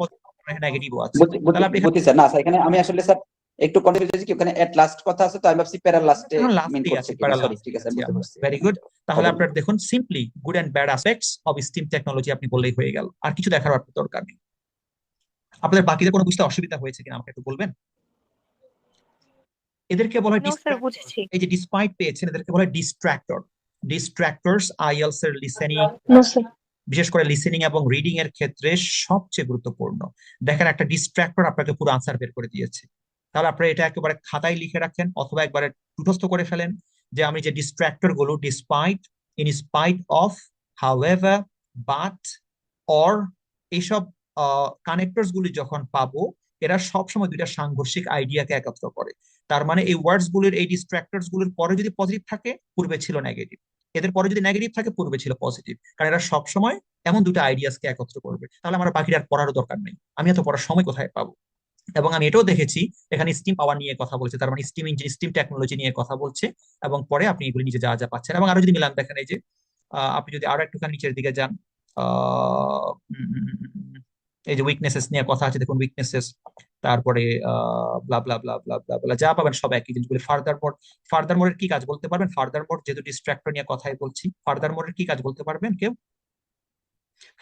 নেগেটিভও আছে। তাহলে আপনি বুঝছি স্যার। না স্যার, এখানে আমি আসলে স্যার একটু কনফিউজ হয়েছি কি ওখানে এট লাস্ট কথা আছে, তো আমি ভাবছি প্যারা লাস্টে এখন মিন লাস্টেই করছে আছে, কিনা। সরি, ঠিক আছে, বুঝতে পারছি। Very good. তাহলে Okay. আপনার দেখুন simply good and bad aspects of steam technology আপনি বললেই হয়ে গেল, আর কিছু দেখার আপনার দরকার নেই। আপনাদের বাকিদের কোনো বুঝতে অসুবিধা হয়েছে কিনা আমাকে একটু বলবেন? এদেরকে বলা হয় নো স্যার, distractor। বুঝেছি। এই যে ডিসপাইট পেয়েছেন, এদেরকে বলা হয় ডিস্ট্রাক্টর। ডিস্ট্রাক্টরস আইএলটিএস এর লিসেনিং, নো স্যার। বিশেষ করে লিসেনিং এবং রিডিং এর ক্ষেত্রে সবচেয়ে গুরুত্বপূর্ণ। দেখেন একটা ডিস্ট্রাক্টর আপনাকে পুরো আনসার বের করে দিয়েছে। তাহলে আপনারা এটা একেবারে খাতায় লিখে রাখেন অথবা একবারে মুখস্থ করে ফেলেন যে আমি যে ডিস্ট্রাক্টর গুলো despite, in spite of, however, but, or, এইসব কানেক্টরস গুলি যখন পাবো, এরা সবসময় দুইটা সাংঘর্ষিক আইডিয়াকে একত্র করে। তার মানে এই ওয়ার্ডস গুলির, এই ডিস্ট্রাক্টরস গুলির পরে যদি পজিটিভ থাকে, পূর্বে ছিল নেগেটিভ। এদের পরে যদি নেগেটিভ থাকে, পূর্বে ছিল পজিটিভ। কারণ এরা সবসময় এমন দুটো আইডিয়াসকে একত্র করবে। তাহলে আমার বাকিটা আর পড়ারও দরকার নেই, আমি এত পড়ার সময় কোথায় পাবো? এবং আমি এটাও দেখেছি এখানে স্টিম পাওয়ার নিয়ে কথা বলছে, তার মানে স্টিম ইঞ্জিন, স্টিম টেকনোলজি নিয়ে কথা বলছে। এবং পরে আপনি এগুলি নিজে যা যা পাচ্ছেন। এবং আরো যদি মিলান দেখেন, এই যে আপনি যদি আরো একটুখানি নিচের দিকে যান, এই যে উইকনেসেস নিয়ে কথা আছে, দেখুন উইকনেসেস, তারপরে ব্লা ব্লা ব্লা ব্লা ব্লা ব্লা, যা পাবেন সব একই জিনিসগুলো। ফার্দার মোরের কি কাজ বলতে পারবেন? ফার্দার মোর যেহেতু ডিস্ট্রাক্টর নিয়ে কথাই বলছি, ফার্দার মোরের কি কাজ বলতে পারবেন কেউ?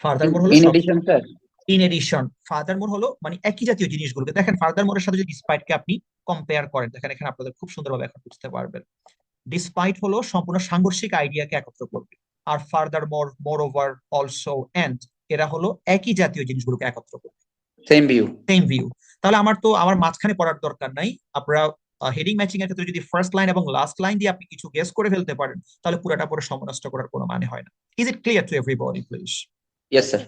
ফার্দার মোর হলো in addition sir. In addition. Furthermore হলো মানে একই জাতীয় জিনিসগুলোকে দেখেন, ফার্দার মোরের সাথে যদি ডিসপাইটকে আপনি কম্পেয়ার করেন, দেখেন এখানে আপনাদের খুব সুন্দরভাবে এখন বুঝতে পারবেন। ডিসপাইট হলো সম্পূর্ণ সাংঘর্ষিক আইডিয়াকে একত্র করবে, আর furthermore, moreover, also, and, এরা হলো একই জাতীয় জিনিসগুলোকে একত্র করবে, সেম ভিউ। Same view. তাহলে আমার মাঝখানে পড়ার দরকার নাই। আপনারা হেডিং ম্যাচিং এর ক্ষেত্রে যদি ফার্স্ট লাইন এবং লাস্ট লাইন দিয়ে আপনি কিছু গেস করে ফেলতে পারেন, তাহলে পুরোটা পরে সময় নষ্ট করার কোনো মানে হয় না। Is it clear to everybody please? Yes sir.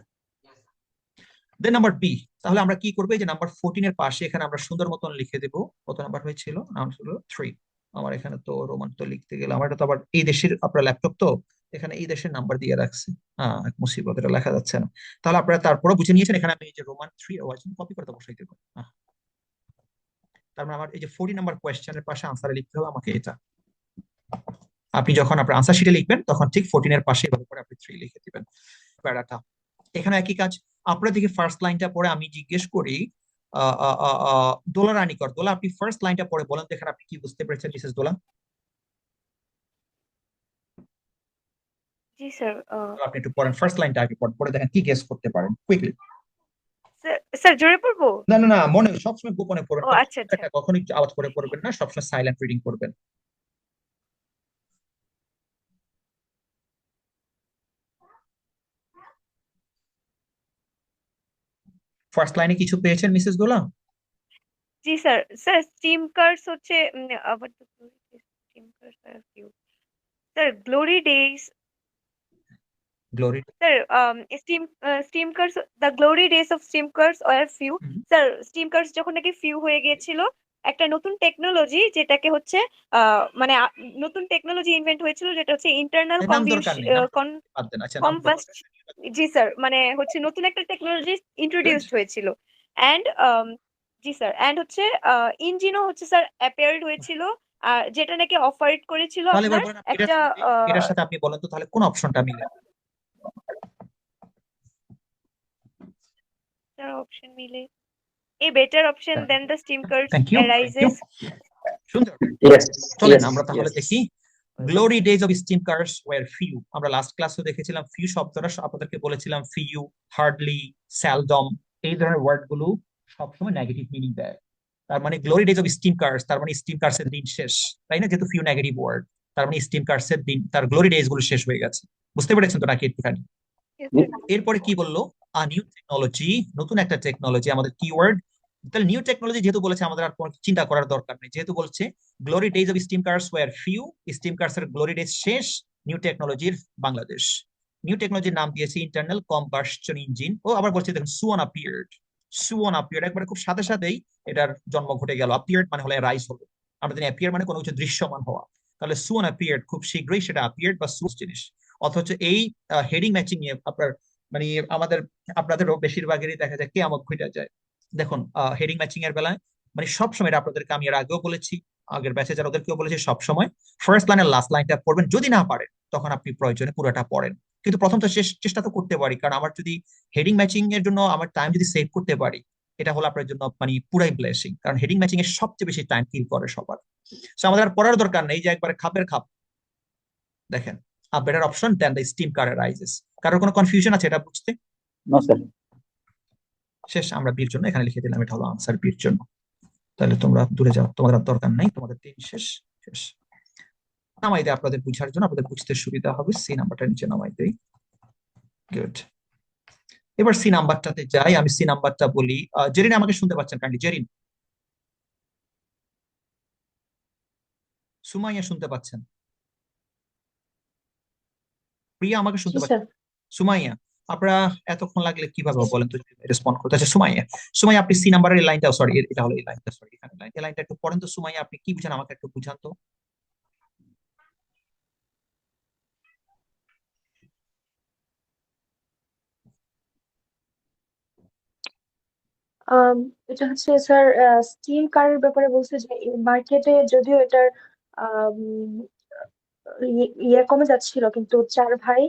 Then number B. তাহলে আমরা কি করবো? এই যে নাম্বার 14 এর পাশে এখানে আমরা সুন্দর মতন লিখে দেব কত নাম্বার হয়েছিল। নাম্বার হলো 3। আমার এখানে তো রোমান তো লিখতে গেলে, আমার এটা তো আবার এই দেশের আপনার ল্যাপটপ, তো এখানে এই দেশের নাম্বার দিয়ে রাখছি। এক মুসিবত, এটা লেখা যাচ্ছে না। তাহলে আপনারা তারপরে বুঝে নিয়েছেন, এখানে আমি এই যে রোমান 3 কপি করে বসাই দেবো। তার মানে আমার এই যে 40 নাম্বার কোয়েশ্চেনের পাশে আনসারে লিখতে হবে আমাকে এটা। আপনি যখন আপনার আনসার শিটে লিখবেন, তখন ঠিক 14 এর পাশে এভাবে করে আপনি 3 লিখে দিবেন প্যারাটা। এখানে একই কাজ। আপনারা দেখি ফার্স্ট লাইনটা পরে আমি জিজ্ঞেস করি দোলা রানীকর, দোলা আপনি ফার্স্ট লাইনটা পরে বলেন, দেখেন আপনি কি বুঝতে পেরেছেন মিসেস দোলা? জি স্যার। আপনি একটু পড়েন, ফার্স্ট লাইনটা আগে পড়ে দেখেন কি গেস করতে পারেন কুইকলি। স্যার জোরে পড়বো? না না না, মনে সবসময় গোপনে পড়বেন, ও আচ্ছা আচ্ছা। কখনোই আওয়াজ করে পড়বেন না, সবসময় সাইলেন্ট রিডিং করবেন। ফার্স্ট লাইনে কিছু পেয়েছেন মিসেস দোলা? জি স্যার। স্যার স্টিম কার্স হচ্ছে আবার steam cars are few. Sir glory days. Glory. Sir steam cars, the glory days of steam cars are few. Sir steam cars যখন নাকি ফিউ হয়ে গিয়েছিল, একটা নতুন টেকনোলজি যেটাকে হচ্ছে মানে নতুন টেকনোলজি ইনভেন্ট হয়েছিল, যেটা হচ্ছে ইন্টারনাল নাম দরকার নেই, বাদ দেন। আচ্ছা, নাম কম্বাস্ট। জি স্যার, মানে হচ্ছে নতুন একটা টেকনোলজি ইন্ট্রোডিউসড হয়েছিল। এন্ড জি স্যার, এন্ড হচ্ছে ইঞ্জিনও হচ্ছে স্যার অ্যাপিয়ার্ড হয়েছিল, যেটা নাকি অফার করেছিল তাহলে এবার আপনার বলেন একটা এটার সাথে আপনি বলেন তো তাহলে কোন অপশনটা মিলে? অপশন মিলে a better option than the steam cars thank you. Arises. সুন্দর। ইয়েস। চলেন আমরা তাহলে দেখি glory days of steam cars were few. আমরা লাস্ট ক্লাসে দেখেছিলাম ফিউ শব্দটা আপনাদেরকে বলেছিলাম ফিউ, হার্ডলি, সেলডম, এই ধরনের ওয়ার্ড গুলো সবসময় নেগেটিভ মিনিং দেয়। তার মানে glory days of steam cars তার মানে স্টিম কার্স এর দিন শেষ, তাই না? যেহেতু ফিউ নেগেটিভ ওয়ার্ড, তার মানে স্টিম কার্স এর দিন, তার গ্লোরি ডেজ গুলো শেষ হয়ে গেছে। বুঝতে পেরেছেন তো নাকি একটুখানি? Yes, sir. এরপরে কি বললো? আ নিউ টেকনোলজি, নতুন একটা টেকনোলজি, আমাদের কিওয়ার্ড। তাহলে নিউ টেকনোলজি যেহেতু বলেছে আমাদের আর কোনো চিন্তা করার দরকার নেই, যেহেতু বলছে glory days of steam cars were few, steam cars এর গ্লোরি ডেজ শেষ, নিউ টেকনোলজির বাংলাদেশ। নিউ টেকনোলজির নাম দিয়েছে ইন্টারনাল কম্বাসশন ইঞ্জিন। ও আবার বলছে দেখুন সুওন অ্যাপিয়ার্ড, সুওন অ্যাপিয়ার্ড, একবারে খুব সাথে সাথেই এটার জন্ম ঘটে গেল। অ্যাপিয়ার্ড মানে হলো রাইজ হলো, আমরা জানি অ্যাপিয়ার মানে কোনো কিছু দৃশ্যমান হওয়া, তাহলে সুওন অ্যাপিয়ার্ড খুব শীঘ্রই সেটা অ্যাপিয়ার্ড বা সুস জিনিস। অথচ এই হেডিং ম্যাচিং নিয়ে আপনার মানে আমাদের আপনাদেরও বেশিরভাগেরই দেখা যায় কেয়ামত ঘটে যায়। দেখুন হেডিং ম্যাচিং এর বেলায় মানে সবসময় এটা আপনাদেরকে আমি এর আগেও বলেছি, আগের ব্যাচে যারা ওদেরকেও বলেছি, সবসময় ফার্স্ট লাইন আর লাস্ট লাইনটা পড়বেন। যদি না পারেন তখন আপনি প্রয়োজনে পুরোটা পড়েন, কিন্তু প্রথম তো চেষ্টা তো করতে পারি, কারণ আমার যদি হেডিং ম্যাচিং এর জন্য আমার টাইম যদি সেভ করতে পারি, এটা হলো আপনার জন্য মানে পুরাই ব্লেসিং, কারণ হেডিং ম্যাচিং এর সবচেয়ে বেশি টাইম কিল করে সবার। সো আমাদের আর পড়ার দরকার নেই যে একবারে খাপের খাপ। দেখেন a better option than the steam car arises। কারোর কোনো কনফিউশন আছে এটা বুঝতে? No sir. শেষ, আমরা বির জন্য এখানে লিখে দিলাম, এটা হলো আনসার বির জন্য। তাহলে তোমরা দূরে যাও, তোমাদের আর দরকার নাই, তোমাদের তিন শেষ। শেষ নামাই দেয় আপনাদের বুঝার জন্য, আপনাদের বুঝতে সুবিধা হবে। সি নাম্বারটা নিচে নামাই দেই। গুড, এবার সি নাম্বারটাতে যাই। আমি সি নাম্বারটা বলি। জেরিন আমাকে শুনতে পাচ্ছেন কাইন্ডলি? জেরিন, সুমাইয়া শুনতে পাচ্ছেন? প্রিয়া আমাকে জি শুনতে স্যার। পাচ্ছেন? সুমাইয়া, আপনারা এতক্ষণ লাগলে কিভাবে জি বলেন তো রেসপন্ড করতে? আচ্ছা সুমাইয়া, সুমাইয়া আপনি সি নাম্বারের লাইনটা, সরি এটা হলো এই লাইনটা, সরি এখানে লাইন, এই লাইনটা একটু পড়েন তো সুমাইয়া, আপনি কি বুঝেন আমাকে একটু বুঝান তো। আম, এটা হচ্ছে স্যার স্টিম কারের ব্যাপারে বলছে যে মার্কেটে যদিও এটার আম, ইয়ে কমে যাচ্ছিল, কিন্তু চার ভাই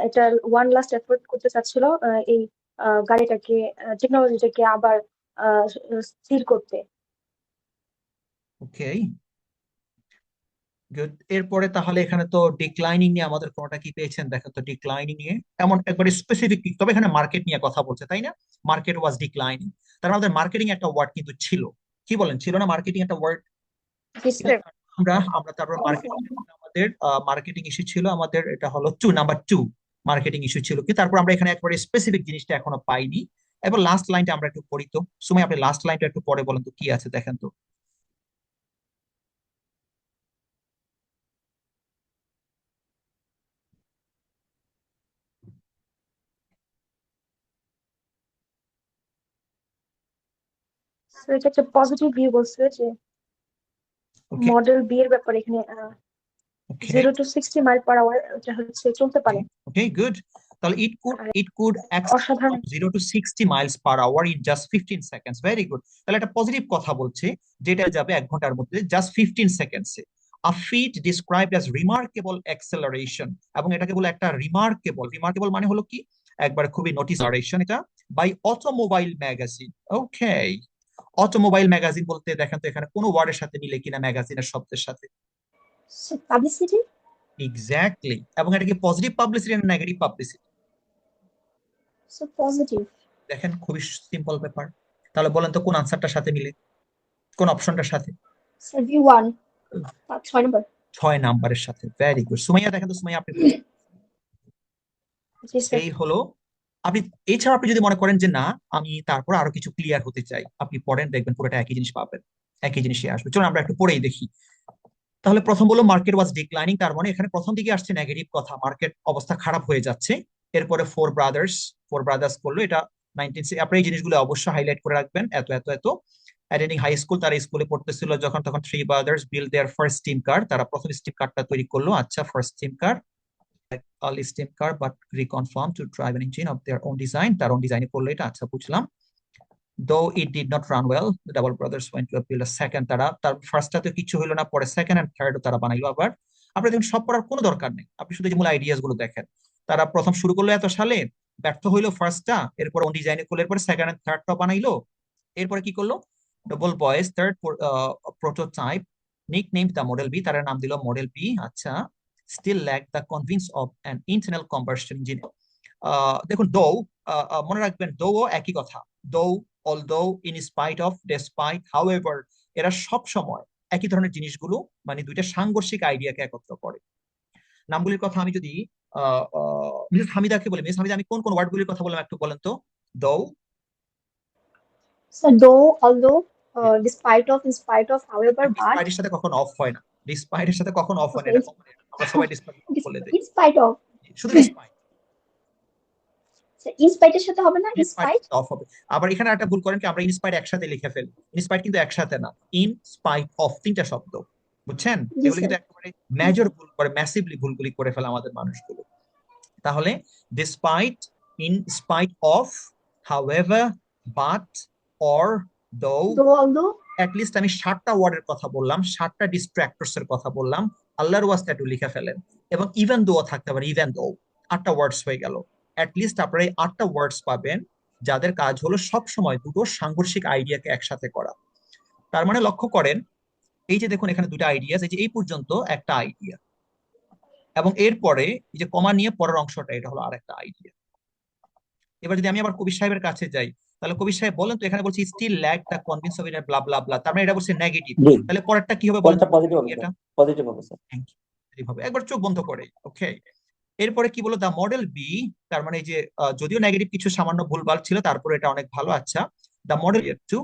এটার ওয়ান লাস্ট এফোর্ট করতে চাচ্ছিল এই গাড়িটাকে, টেকনোলজিটাকে আবার আহ, স্থির করতে। Okay good. এরপরে তাহলে এখানে তো ডিক্লাইনিং নিয়ে আমাদের কোনটা কি পেয়েছেন দেখেন তো। ডিক্লাইনিং নিয়ে এমন একবারে স্পেসিফিক, তবে এখানে মার্কেট নিয়ে কথা বলছে তাই না? মার্কেট ওয়াজ ডিক্লাইনিং, তার আমাদের মার্কেটিং একটা ওয়ার্ড কিন্তু ছিল। কি বলেন, ছিল না মার্কেটিং একটা ওয়ার্ড? জি স্যার। আমরা আমরা তারপর মার্কেটিং, আমাদের মার্কেটিং ইস্যু ছিল আমাদের, এটা হলো নাম্বার 2 মার্কেটিং ইস্যু ছিল কি। তারপর আমরা এখানে একবারে স্পেসিফিক জিনিসটা এখনো পাইনি। এবার লাস্ট লাইনটা আমরা একটু পড়ি তো। সুমাই আপনি লাস্ট লাইনটা একটু পরে বলেন তো কি আছে দেখেন তো। স্যার এটা একটা পজিটিভ ভিউ বলছে যে ওকে মডেল বি এর ব্যাপারে এখানে ওকে 0 to 60 মাইল পার আওয়ার এটা হচ্ছে চলতে পারে। Okay good. তাহলে আর it could accelerate অসাধারণ। from 0 to 60 miles per hour in just 15 seconds। Very good. তাহলে একটা পজিটিভ কথা বলছে, যেটা যাবে 1 ঘন্টার মধ্যে just 15 সেকেন্ডসে। A feat described as remarkable acceleration, এবং এটাকে বলে একটা রিমার্কেবল মানে হলো কি একবার খুবই নোটিস acceleration, এটা by automobile magazine. Okay, automobile magazine বলতে দেখেন তো এখানে কোন ওয়ার্ডের সাথে মিলে কিনা ম্যাগাজিনের শব্দের সাথে। পাবলিসিটি। এক্স্যাক্টলি, এবং এটা কি পজিটিভ পাবলিসিটি না নেগেটিভ পাবলিসিটি? So positive. দেখেন খুবই সিম্পল ব্যাপার। তাহলে বলেন তো কোন আনসারটার সাথে মিলে, কোন অপশনটার সাথে? স্যার V1 6 নম্বর। 6 নাম্বারের সাথে। Very good. সুমাইয়া দেখেন তো, সুমাইয়া আপনি জি স্যার। এই হলো। আপনি এছাড়া আপনি যদি মনে করেন যে না আমি তারপর আরো কিছু ক্লিয়ার হতে চাই, আপনি পড়েন, দেখবেন পুরোটা একই জিনিস পাবেন, একই জিনিসই আসবে। চলুন আমরা একটু পড়েই দেখি। তাহলে প্রথম বললো মার্কেট ওয়াজ ডিক্লাইনিং, তার মানে এখানে প্রথম দিকে আসছে নেগেটিভ কথা, মার্কেট অবস্থা খারাপ হয়ে যাচ্ছে। এরপরে ফোর ব্রাদার্স করলো এটা 19, আপনি এই জিনিসগুলো অবশ্যই হাইলাইট করে রাখবেন। এত এত এত অ্যাটেন্ডিং হাই স্কুল, তারা স্কুলে পড়তেছিল যখন, তখন 3 brothers built their first steam car, তারা প্রথম স্টিম কারটা তৈরি করলো। আচ্ছা, first steam car, early steam car but reconfirmed to drive an engine of their own design, তার own ডিজাইনে করলো এটা। আচ্ছা বুঝলাম। though it did not run well, the double brothers went to build a second, তার ফার্স্টটাতে কিছু হলো না, পরে সেকেন্ড এন্ড থার্ড তারা বানাইলো আবার। আপনার দেখুন সব পড়ার কোনো দরকার নেই, আপনি শুধু যে মূল আইডিয়াস গুলো দেখেন। তারা প্রথম শুরু করলো এত সালে, ব্যর্থ হইলো ফার্স্টটা, এরপর ওন ডিজাইনে করলো, এরপর সেকেন্ড এন্ড থার্ডটা বানাইলো। এরপরে কি করলো, double boys third prototype nicknamed the model B, তারা নাম দিল মডেল বি। আচ্ছা, still lack the convince of an internal combustion engine। দেখুন দো, মনে রাখবেন দো ও একই কথা, দো, although, in spite of, despite, however, এরা সব সময় একই ধরনের জিনিসগুলো মানে দুইটা সাংঘর্ষিক আইডিয়াকে একত্র করে। নামগুলির কথা আমি যদি মিসেস হামিদাকে বলি, মিস হামিদা আমি কোন কোন ওয়ার্ডগুলির কথা বললাম একটু বলেন তো। দো, sir though, although, despite of, in spite of, however, but, ডিসপাইটের সাথে কখনো অফ হয় না, ডিসপাইটের সাথে কখনো অফ হয় না, okay, এটা common error। আমরা সবাই ডিসপাইট বলে দিই, in spite of, শুধু ডিসপাইট, স্যার in spite এর সাথে হবে না, in ইনস্পাইট spite, অফ হবে। আবার এখানে একটা ভুল করেন কি, আমরা ইনস্পাইট একসাথে লিখে ফেলি, ইনস্পাইট কিন্তু একসাথে না, ইন স্পাইট অফ, তিনটা শব্দ, বুঝছেন? জি এগুলো স্যার, কিন্তু একেবারে মেজর ভুল করে, ম্যাসিভলি ভুলগুলি করে ফেলে আমাদের মানুষগুলো। তাহলে despite, in spite of, however, but, or, দো, though, although, লিস্ট আমি 7টা ওয়ার্ডের কথা বললাম, 7টা ডিস্ট্রাক্টরস এর কথা বললাম, আল্লাহর ওয়াস্তে একটু লিখে ফেলেন। এবং ইভেন দো থাকতে পারে, ইভেন দো, 8টা ওয়ার্ডস হয়ে গেল। লিস্ট আপনারা এই 8টা ওয়ার্ডস পাবেন যাদের কাজ হলো সব সময় দুটো সাংঘর্ষিক আইডিয়াকে একসাথে করা। তার মানে লক্ষ্য করেন, এই যে দেখুন এখানে দুটো আইডিয়া, এই যে এই পর্যন্ত একটা আইডিয়া, এবং এরপরে এই যে কমা নিয়ে পরের অংশটা, এটা হলো আরেকটা আইডিয়া। এবার যদি আমি আবার কবির সাহেবের কাছে যাই, তাহলে কবির সাহেব বলেন তো, এখানে বলছি still lack the convince of it blah blah blah, তার মানে এটা বলছে নেগেটিভ। জি, তাহলে পরেরটা কি হবে বলেন পরেরটা তো? পজিটিভ হবে এটা স্যার, পজিটিভ হবে স্যার। থ্যাংক ইউ হবে, একবার চোখ বন্ধ করে। ওকে, এরপরে কি বলো, দ্য মডেল বি, তার মানে এই যে যদিও নেগেটিভ কিছু সামান্য ভুলভাল ছিল, তারপরে এটা অনেক ভালো। আচ্ছা, দ্য মডেল টু,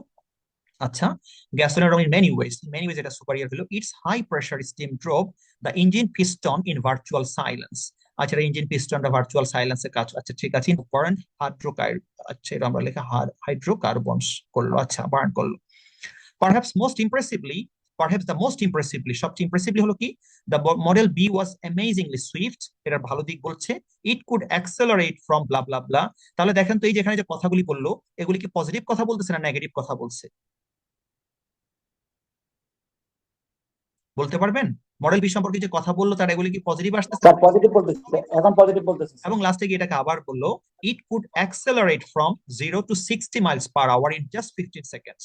আচ্ছা, গ্যাসোলিন ইন মেনি ওয়েজ, এটা সুপারিয়র হলো, it's high pressure steam drop the engine piston in virtual silence. আচ্ছা, ইঞ্জিন পিস্টনটা ভার্চুয়াল সাইলেন্সে কাজ, আচ্ছা ঠিক আছে, বার্ন হাইড্রোকার্ব, আচ্ছা এটা আমরা লেখা হাইড্রোকার্বনস করলো, আচ্ছা বার্ন করলো। Perhaps most impressively, perhaps the most impressively, সবচেয়ে ইমপ্রেসিভলি হলো কি, the model B was amazingly swift, এটার ভালো দিক বলছে, it could accelerate from blah blah blah. তাহলে দেখেন তো এই যেখানে যে কথাগুলি বললো, এগুলি কি পজিটিভ কথা বলতেছে না নেগেটিভ কথা বলছে, বলতে পারবেন? মডেল বি সম্পর্কে যে কথা বললো, তার এগুলি কি পজিটিভ আসতেছে? স্যার পজিটিভ বলতেছে, এখন পজিটিভ বলতেছে স্যার। এবং লাস্টে গিয়ে এটাকে আবার বললো, ইট could accelerate from 0 to 60 miles per hour in just 15 seconds।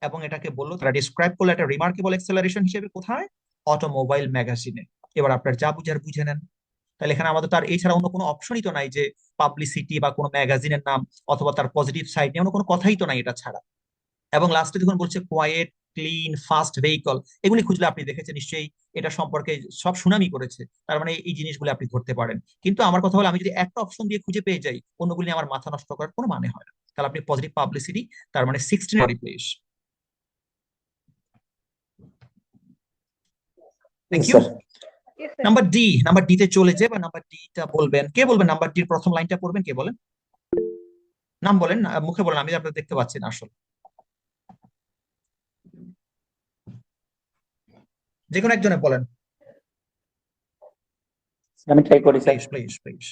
এবং এটাকে বললো, তারা ডিসক্রাইব করলো একটা রিমার্কেবল অ্যাক্সেলারেশন হিসেবে, কোথায়? অটোমোবাইল ম্যাগাজিনে। এবার আপনার যা বুঝার বুঝে নেন। তাহলে এখানে আমাদের তার এছাড়া অন্য কোনো অপশনই তো নাই যে পাবলিসিটি বা কোনো ম্যাগাজিনের নাম অথবা তার পজিটিভ সাইড নিয়ে অন্য কোনো কথাই তো নাই এটা ছাড়া। এবং লাস্টে যখন বলছে কোয়াইট, ক্লিন, ফাস্ট ভেহিকল, এগুলি খুঁজলে আপনি দেখেছেন নিশ্চয়ই এটা সম্পর্কে সব সুনামি করেছে, তার মানে এই জিনিসগুলো আপনি ধরতে পারেন। কিন্তু আমার কথা হলো, আমি যদি একটা অপশন দিয়ে খুঁজে পেয়ে যাই, অন্যগুলি আমার মাথা নষ্ট করার কোনো মানে হয় না। তাহলে আপনি পজিটিভ পাবলিসিটি, তার মানে 16 replace. Thank you. Sir Yes, sir. Number D, number D তে চলে যায়, বা নাম্বার ডি টা বলবেন কে? বলবেন নাম্বার ডির প্রথম লাইনটা পড়বেন কে? বলেন, নাম বলেন, মুখে বলেন, আমি আপনার দেখতে পাচ্ছি না আসলে। যে কোনো একজনে বলেন, আমি ট্রাই করি sir. Please please please.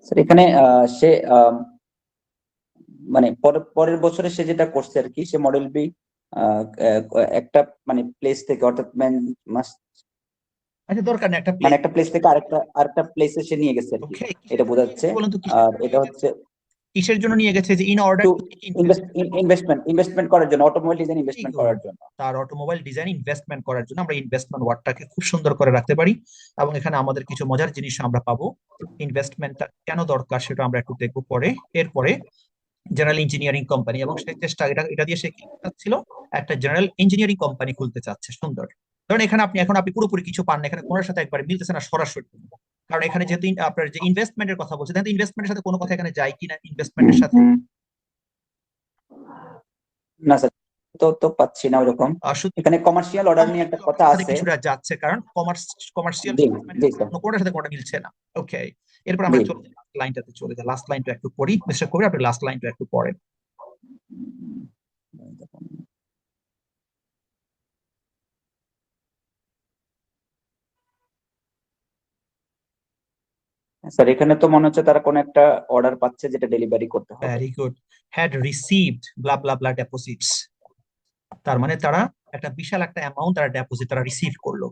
Sir এখানে সে মানে পরের বছরে সে যেটা করছে আর কি, সে মডেল বি একটা মানে প্লেস থেকে, অর্থাৎ আচ্ছা দরকার নেই, একটা মানে প্লেস। একটা প্লেস থেকে আরেকটা প্লেসে সে নিয়ে গেছে আর কি, ওকে, এটা বোঝাচ্ছে। বলেন তো আর এটা হচ্ছে কিসের জন্য নিয়ে গেছে? যে in order to to invest, investment করার জন্য, অটোমোবাইল ডিজাইন ইনভেস্টমেন্ট করার জন্য। তার অটোমোবাইল ডিজাইন ইনভেস্টমেন্ট করার জন্য আমরা ইনভেস্টমেন্ট ওয়ার্ডটাকে খুব সুন্দর করে রাখতে পারি। এবং এখানে আমাদের কিছু মজার জিনিস আমরা পাবো। ইনভেস্টমেন্টটা কেন দরকার সেটা আমরা একটু দেখবো পরে। এরপরে জেনারেল ইঞ্জিনিয়ারিং কোম্পানি, এবং সেই চেষ্টা, এটা দিয়ে সে কি চাচ্ছিল, একটা জেনারেল ইঞ্জিনিয়ারিং কোম্পানি খুলতে চাচ্ছে। সুন্দর। কারণ এখানে আপনি পুরোপুরি কিছু পান না, এখানে কোনোর সাথে একবার মিলতেছে না সরাসরি। কারণ এখানে যেহেতু আপনার যে ইনভেস্টমেন্টের কথা বলছে, দেখেন ইনভেস্টমেন্টের সাথে কোনো কথা এখানে যায় কিনা, ইনভেস্টমেন্টের সাথে না স্যার, তো পাচ্ছি না ওরকম। শুধু এখানে কমার্শিয়াল অর্ডার নিয়ে একটা কথা সাথে আছে। কিছুটা যাচ্ছে, কারণ কমার্শিয়াল জি জি স্যার, কোনটার সাথে কোনটা মিলছে না। ওকে, এরপর আমরা জি। লাইনটাতে চলে যাই, লাস্ট লাইনটা একটু পড়ি, মিস্টার কবির আপনি লাস্ট লাইনটা একটু পড়েন। স্যার এখানে তো মনে হচ্ছে তারা কোনো একটা অর্ডার পাচ্ছে যেটা ডেলিভারি করতে হবে। Very good. Had received blah blah ব্লা ডেপোজিটস, তার মানে তারা একটা বিশাল একটা অ্যামাউন্ট তারা ডেপোজিট তারা রিসিভ করলো।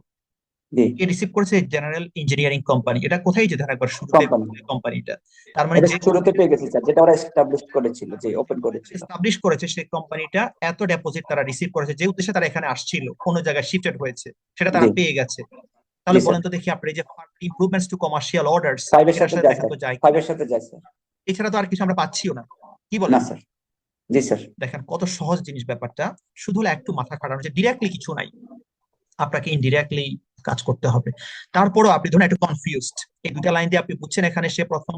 জি কে রিসিভ করেছে? General engineering company. এটা কোথায় যেতে একবার শুরুতে কোম্পানি, কোম্পানিটা, তার মানে এটা যে শুরুতে পেয়ে গেছি স্যার, যেটা ওরা এস্টাবলিশ করেছিল, যে ওপেন করেছিল। এস্টাবলিশ করেছে সেই কোম্পানিটা এত ডেপোজিট তারা রিসিভ করেছে, যে উদ্দেশ্যে তারা এখানে আসছিল, অন্য জায়গায় শিফটেড হয়েছে, সেটা তারা জি পেয়ে গেছে। জি তাহলে স্যার, বলেন তো দেখি আপনি যে ইমপ্রুভমেন্টস টু কমার্শিয়াল অর্ডারস, ফাইভের এটার সাথে সাথে যায় দেখা স্যার, তো যায় কিনা? ফাইভের সাথে যায় স্যার। এছাড়া তো আর কিছু আমরা পাচ্ছিও না, কি না বলেন? স্যার, জি স্যার। দেখেন কত সহজ জিনিস ব্যাপারটা, শুধু হলো একটু মাথা খাটানো, যে ডিরেক্টলি কিছু নাই, আপনাকে ইনডিরেক্টলি কাজ করতে হবে। তারপরও আপনি ধরুন একটু কনফিউজড, এই দুটা লাইন দিয়ে আপনি বুঝছেন এখানে সে প্রথম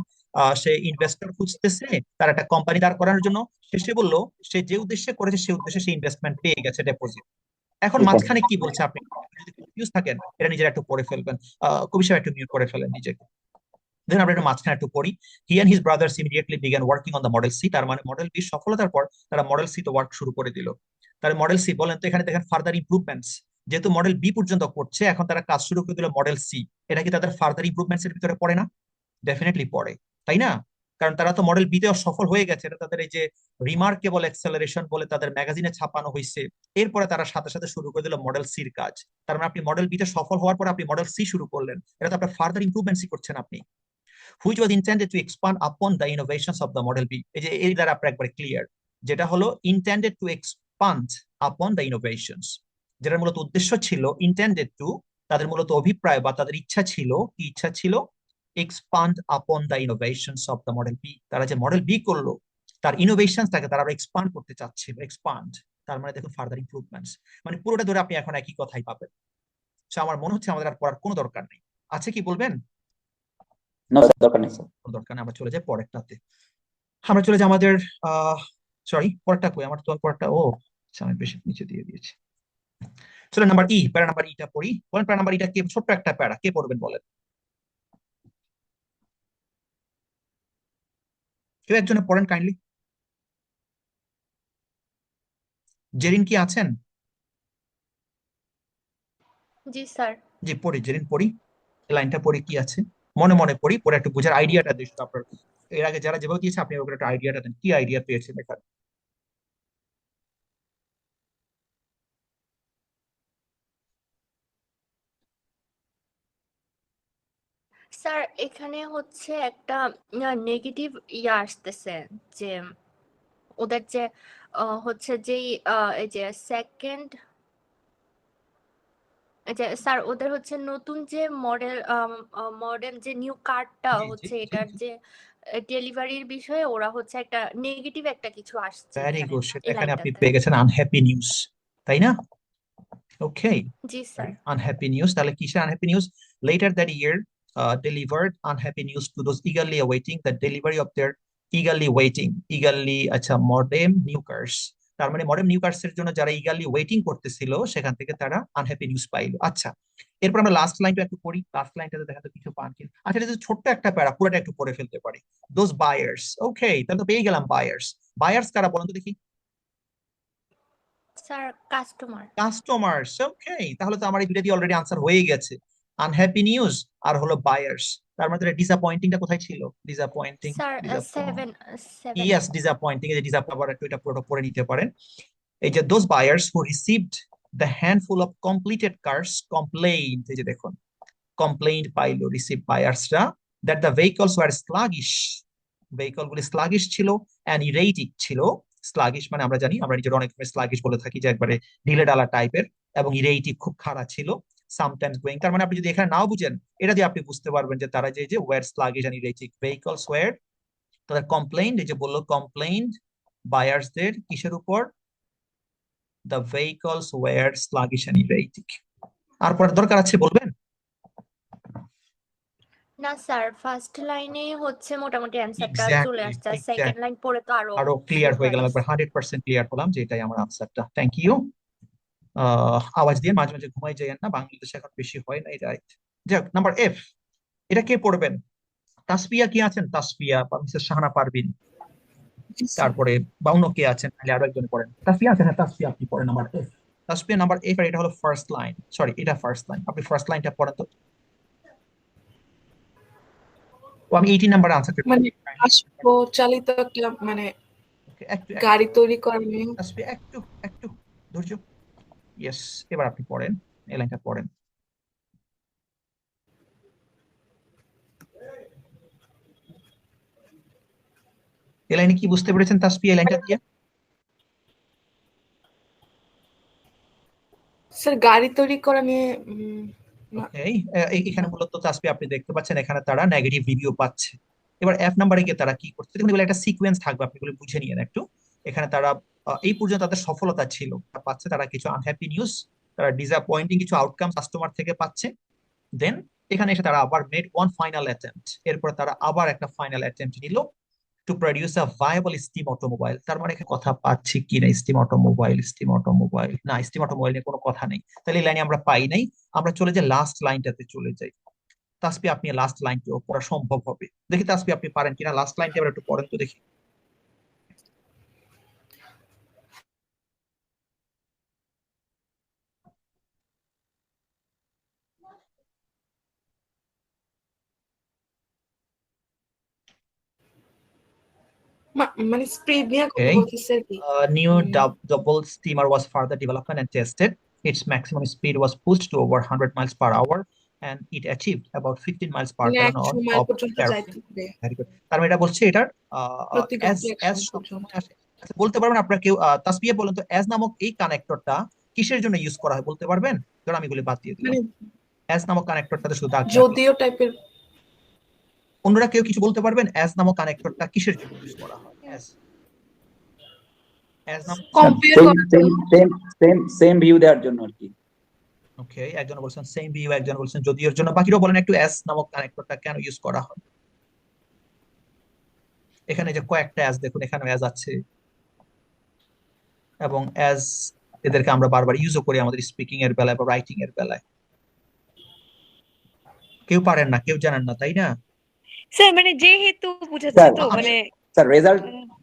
সে ইনভেস্টর খুঁজতেছে তার একটা কোম্পানি দাঁড় করানোর জন্য, শেষে বললো সে যে উদ্দেশ্যে করেছে সেই উদ্দেশ্যে সে ইনভেস্টমেন্ট পেয়ে গেছে, ডেপোজিট। এখন জি স্যার। মাঝখানে কি বলছে আপনি যদি কনফিউজ থাকেন, এটা নিজেরা একটু পড়ে ফেলবেন। কবি সাহেব একটু মিউট করে ফেলেন নিজেকে। দেন আমরা একটু মাঝখানে একটু পড়ি। He and his brothers immediately began working on the model C, তার মানে মডেল বি সফলতার পর তারা মডেল সি তে ওয়ার্ক শুরু করে দিল। তাহলে মডেল সি বলেন তো এখানে দেখেন ফার্দার ইমপ্রুভমেন্টস, যেহেতু মডেল বি পর্যন্ত করছে, এখন তারা কাজ শুরু করে দিল মডেল সি, এটা কি তাদের ফার্দার ইমপ্রুভমেন্টস এর ভিতরে পড়ে না? ডেফিনেটলি পড়ে, তাই না? কারণ তারা তো মডেল বি তে সফল হয়ে গেছে, এটা তাদের এই যে রিমার্কেবল অ্যাক্সেলারেশন বলে তাদের ম্যাগাজিনে ছাপানো হয়েছে। এরপরে তারা সাথে সাথে শুরু করে দিল মডেল সির কাজ। তার মানে আপনি মডেল বি তে সফল হওয়ার পর আপনি মডেল সি শুরু করলেন, এটা তো আপনার ফার্দার ইমপ্রুভমেন্টসই করছেন আপনি, which was intended to expand upon the innovations of the model B। এই যে এই দ্বারা আপনার একবার ক্লিয়ার, যেটা হলো intended to expand upon the innovations, যেটার মূলত উদ্দেশ্য ছিল intended to, তাদের মূলত অভিপ্রায় বা তাদের ইচ্ছা ছিল, কি ইচ্ছা ছিল? expand upon the innovations of the model B। তারা যে মডেল বি করলো তার ইনোভেশনসটাকে তারা এক্সপান্ড করতে চাচ্ছিল, এক্সপান্ড, তার মানে দেখুন ফার্দার ইমপ্রুভমেন্টস, মানে পুরোটা ধরে আপনি এখন একই কথাই পাবেন। আমার মনে হচ্ছে আমাদের আর পড়ার কোনো দরকার নেই, আছে কি বলবেন? না স্যার, দরকার নেই স্যার। দরকার নেই, আমরা চলে যাই পরেরটাতে। আমরা চলে যাই আমাদের সরি পরেরটা কই আমার, তো পরেরটা ও আচ্ছা, আমি বেশি নিচে দিয়ে দিয়েছি। চলে নাম্বার ই, প্যারা নাম্বার ইটা পড়ি। বলেন প্যারা নাম্বার ইটা কে, ছোট্ট একটা প্যারা, কে পড়বেন বলেন? কেউ একজনে পড়েন কাইন্ডলি। জেরিন কি আছেন? জি স্যার। জি পড়ি, জেরিন পড়ি, লাইনটা পড়ি কি আছে, মনে মনে পড়ি, পড়ে একটু বোঝার আইডিয়াটা দিই আপনার। এর আগে যারা যেভাবে দিয়েছে আপনি ওগুলো একটা আইডিয়াটা দেন, কি আইডিয়া পেয়েছে দেখার। স্যার এখানে হচ্ছে একটা নেগেটিভ আসতেছে, যে ওদের যে হচ্ছে যেই এই যে সেকেন্ড, যে স্যার ওদের হচ্ছে নতুন যে মডেল যে নিউ কার্ডটা জি জি হচ্ছে জি এটার জি। যে ডেলিভারির বিষয়ে ওরা হচ্ছে একটা নেগেটিভ একটা কিছু আসছে ভেরি এখানে গুড, সেটা এই এখানে আপনি লাইনটাতে। পেয়ে গেছেন আনহ্যাপি নিউজ, তাই না? ওকে, জি স্যার। unhappy news, তাহলে কিসের unhappy news? Later that year delivered unhappy news to those eagerly awaiting the delivery of their eagerly আচ্ছা মডেম নিউকার্স, তার মানে মডেম নিউকার্স এর জন্য যারা ইগারলি ওয়েটিং করতেছিল সেখান থেকে তারা আনহ্যাপি নিউজ পাইলো। আচ্ছা, এরপর আমরা লাস্ট লাইনটা একটু পড়ি, লাস্ট লাইনটাতে দেখা তো কিছু পান কিনা। আচ্ছা, এটা ছোট্ট একটা প্যারা, পুরোটা একটু পড়ে ফেলতে পারি। দোজ বায়ার্স, ওকে, তাহলে তো পেয়ে গেলাম বায়ার্স। বায়ার্স কারা বলেন তো দেখি? Sir customer. কাস্টমার্স, ওকে, তাহলে তো আমার এই দুটা দিয়ে অলরেডি আনসার হয়ে গেছে, আনহ্যাপি নিউজ আর হলো বায়ার্স। তার মধ্যে ডিসঅ্যাপয়েন্টিংটা কোথায় ছিল? Disappointing, sir disappoint, 7 yes disappointing, এই যে ডিসঅ্যাপয়েন্ট একটু এটা পুরোটা পড়ে নিতে পারেন। এই যে those buyers who received the handful of completed cars complaint, এই যে দেখুন কমপ্লেইন্ট পাইলো রিসিভ বায়ার্সরা, that the vehicles were sluggish, vehicle গুলি স্লাগিশ ছিল, অ্যান্ড ইরেটিক ছিল। স্লাগিশ মানে আমরা জানি, আমরা নিজের অনেক সময় স্লাগিশ বলে থাকি, যে একবারে ঢিলে ডালা টাইপের, এবং ইরেটিক খুব খারাপ ছিল, সামটাইমস গোয়িং। তার মানে আপনি যদি এখানে নাও বুঝেন, এটা দিয়ে আপনি বুঝতে পারবেন যে তারা যে were sluggish and erratic, vehicles were, তাদের কমপ্লেইন্ট, এই যে বললো কমপ্লেইন্ট বায়ার্সদের কিসের উপর? The vehicles were sluggish and erratic. আর পরে দরকার আছে বলবেন? না স্যার, ফার্স্ট লাইনে হচ্ছে মোটামুটি অ্যানসারটা চলে এক্স্যাক্টলি, আসছে, সেকেন্ড লাইন পড়ে তো আরো আরো ক্লিয়ার শিওর হয়ে হয়ে গেলাম, গেছে। একবার 100% ক্লিয়ার হলাম যে এটাই আমার আনসারটা। Thank you. আওয়াজ দিয়ে মাঝে মাঝে ঘুমাই যাইয়েন না, বাংলাদেশে এখন বেশি হয় না, রাইট। যাক, নাম্বার এফ, এটা কে পড়বেন? তাসফিয়া কি আছেন? তাসফিয়া বা মিসেস শাহানা পারভিন, তারপরে বা অন্য কে আছেন? তাহলে আরো একজন পড়েন। তাসফিয়া আছেন? হ্যাঁ, তাসফিয়া আপনি পড়েন number F. Tasfia number F, আর এটা হলো ফার্স্ট লাইন, সরি এটা ফার্স্ট লাইন, আপনি ফার্স্ট লাইনটা পড়েন তো। ও আমি 18 নাম্বার আনসার করতে মানে বাষ্প চালিত একটা মানে একটু গাড়ি তৈরি করা নিয়ে তাসফিয়া একটু ধৈর্য। ইয়েস, এবার আপনি পড়েন, এই লাইনটা পড়েন। এই লাইনে কি বুঝতে পেরেছেন তাসফিয়া এই লাইনটা দিয়ে? স্যার গাড়ি তৈরি করা নিয়ে না। ওকে, এখানে মূলত তাসফিয়া আপনি দেখতে পাচ্ছেন এখানে তারা নেগেটিভ রিভিউ পাচ্ছে। এবার এফ নাম্বারে গিয়ে তারা কি করছে, দেখুন এগুলো একটা সিকোয়েন্স থাকবে, আপনি এগুলো বুঝে নিয়েন একটু। এখানে তারা এই পর্যন্ত তাদের সফলতা ছিল, পাচ্ছে তারা কিছু আনহ্যাপি নিউজ, তারা ডিসঅ্যাপয়েন্টিং কিছু আউটকাম কাস্টমার থেকে পাচ্ছে। দেন এখানে এসে তারা আবার মেড ওয়ান ফাইনাল অ্যাটেম্পট, এরপর তারা আবার একটা ফাইনাল অ্যাটেম্পট নিল to produce a viable steam automobile. তার মানে এখানে কথা পাচ্ছি কি না, স্টিম অটোমোবাইল না, স্টিম অটোমোবাইল নিয়ে কোনো কথা নেই, তাহলে এই লাইনে আমরা পাই নাই। আমরা চলে যাই লাস্ট লাইনটাতে চলে যাই। তাসফিয়া আপনি লাস্ট লাইনটিও পড়া সম্ভব হবে, দেখি তাসফিয়া আপনি পারেন কিনা লাস্ট লাইনটা এবার একটু পড়েন তো দেখি। মানে স্পিড নিয়ে কথা Okay. বলতেছে আর কি New double steamer was further developed and tested. Its maximum speed was pushed to over 100 miles per hour and it achieved about 15 miles per মানে gallon 100 মাইল of পর্যন্ত kerosene. যাইতে হবে Very good. তার মানে এটা বলছে এটার প্রতি as ঘন্টায় as 100 পর্যন্ত। সবসময় আসে। আচ্ছা, বলতে পারবেন আপনারা কেউ তাসফিয়া বলেন তো as নামক এই কানেক্টরটা কিসের জন্য ইউজ করা হয় বলতে পারবেন? ধরুন আমি এগুলি বাদ দিয়ে দিলাম, মানে as নামক কানেক্টরটাতে শুধু দাগ রাখলাম। যদিও টাইপের অন্যরা কেউ কিছু বলতে পারবেন as নামক কানেক্টরটা কিসের জন্য ইউজ করা হয়? as নাম কম্পেয়ার করার জন্য সেম ভিউ দেওয়ার জন্য আর কি। ওকে, একজন বলছেন সেম ভিউ, একজন বলছেন যদিওর জন্য, বাকিরা বলেন একটু এস নামক কানেক্টরটা কেন ইউজ করা হয়। এখানে যে কয়েকটা অ্যাজ দেখুন, এখানে অ্যাজ আছে এবং অ্যাজ এদেরকে আমরা বারবার ইউজও করি আমাদের স্পিকিং এর বেলায় বা রাইটিং এর বেলায়। কেউ পারেন না, কেউ জানেন না, তাই না? স্যার মানে যেহেতু বুঝাচ্ছে স্যার তো মানে স্যার রেজাল্ট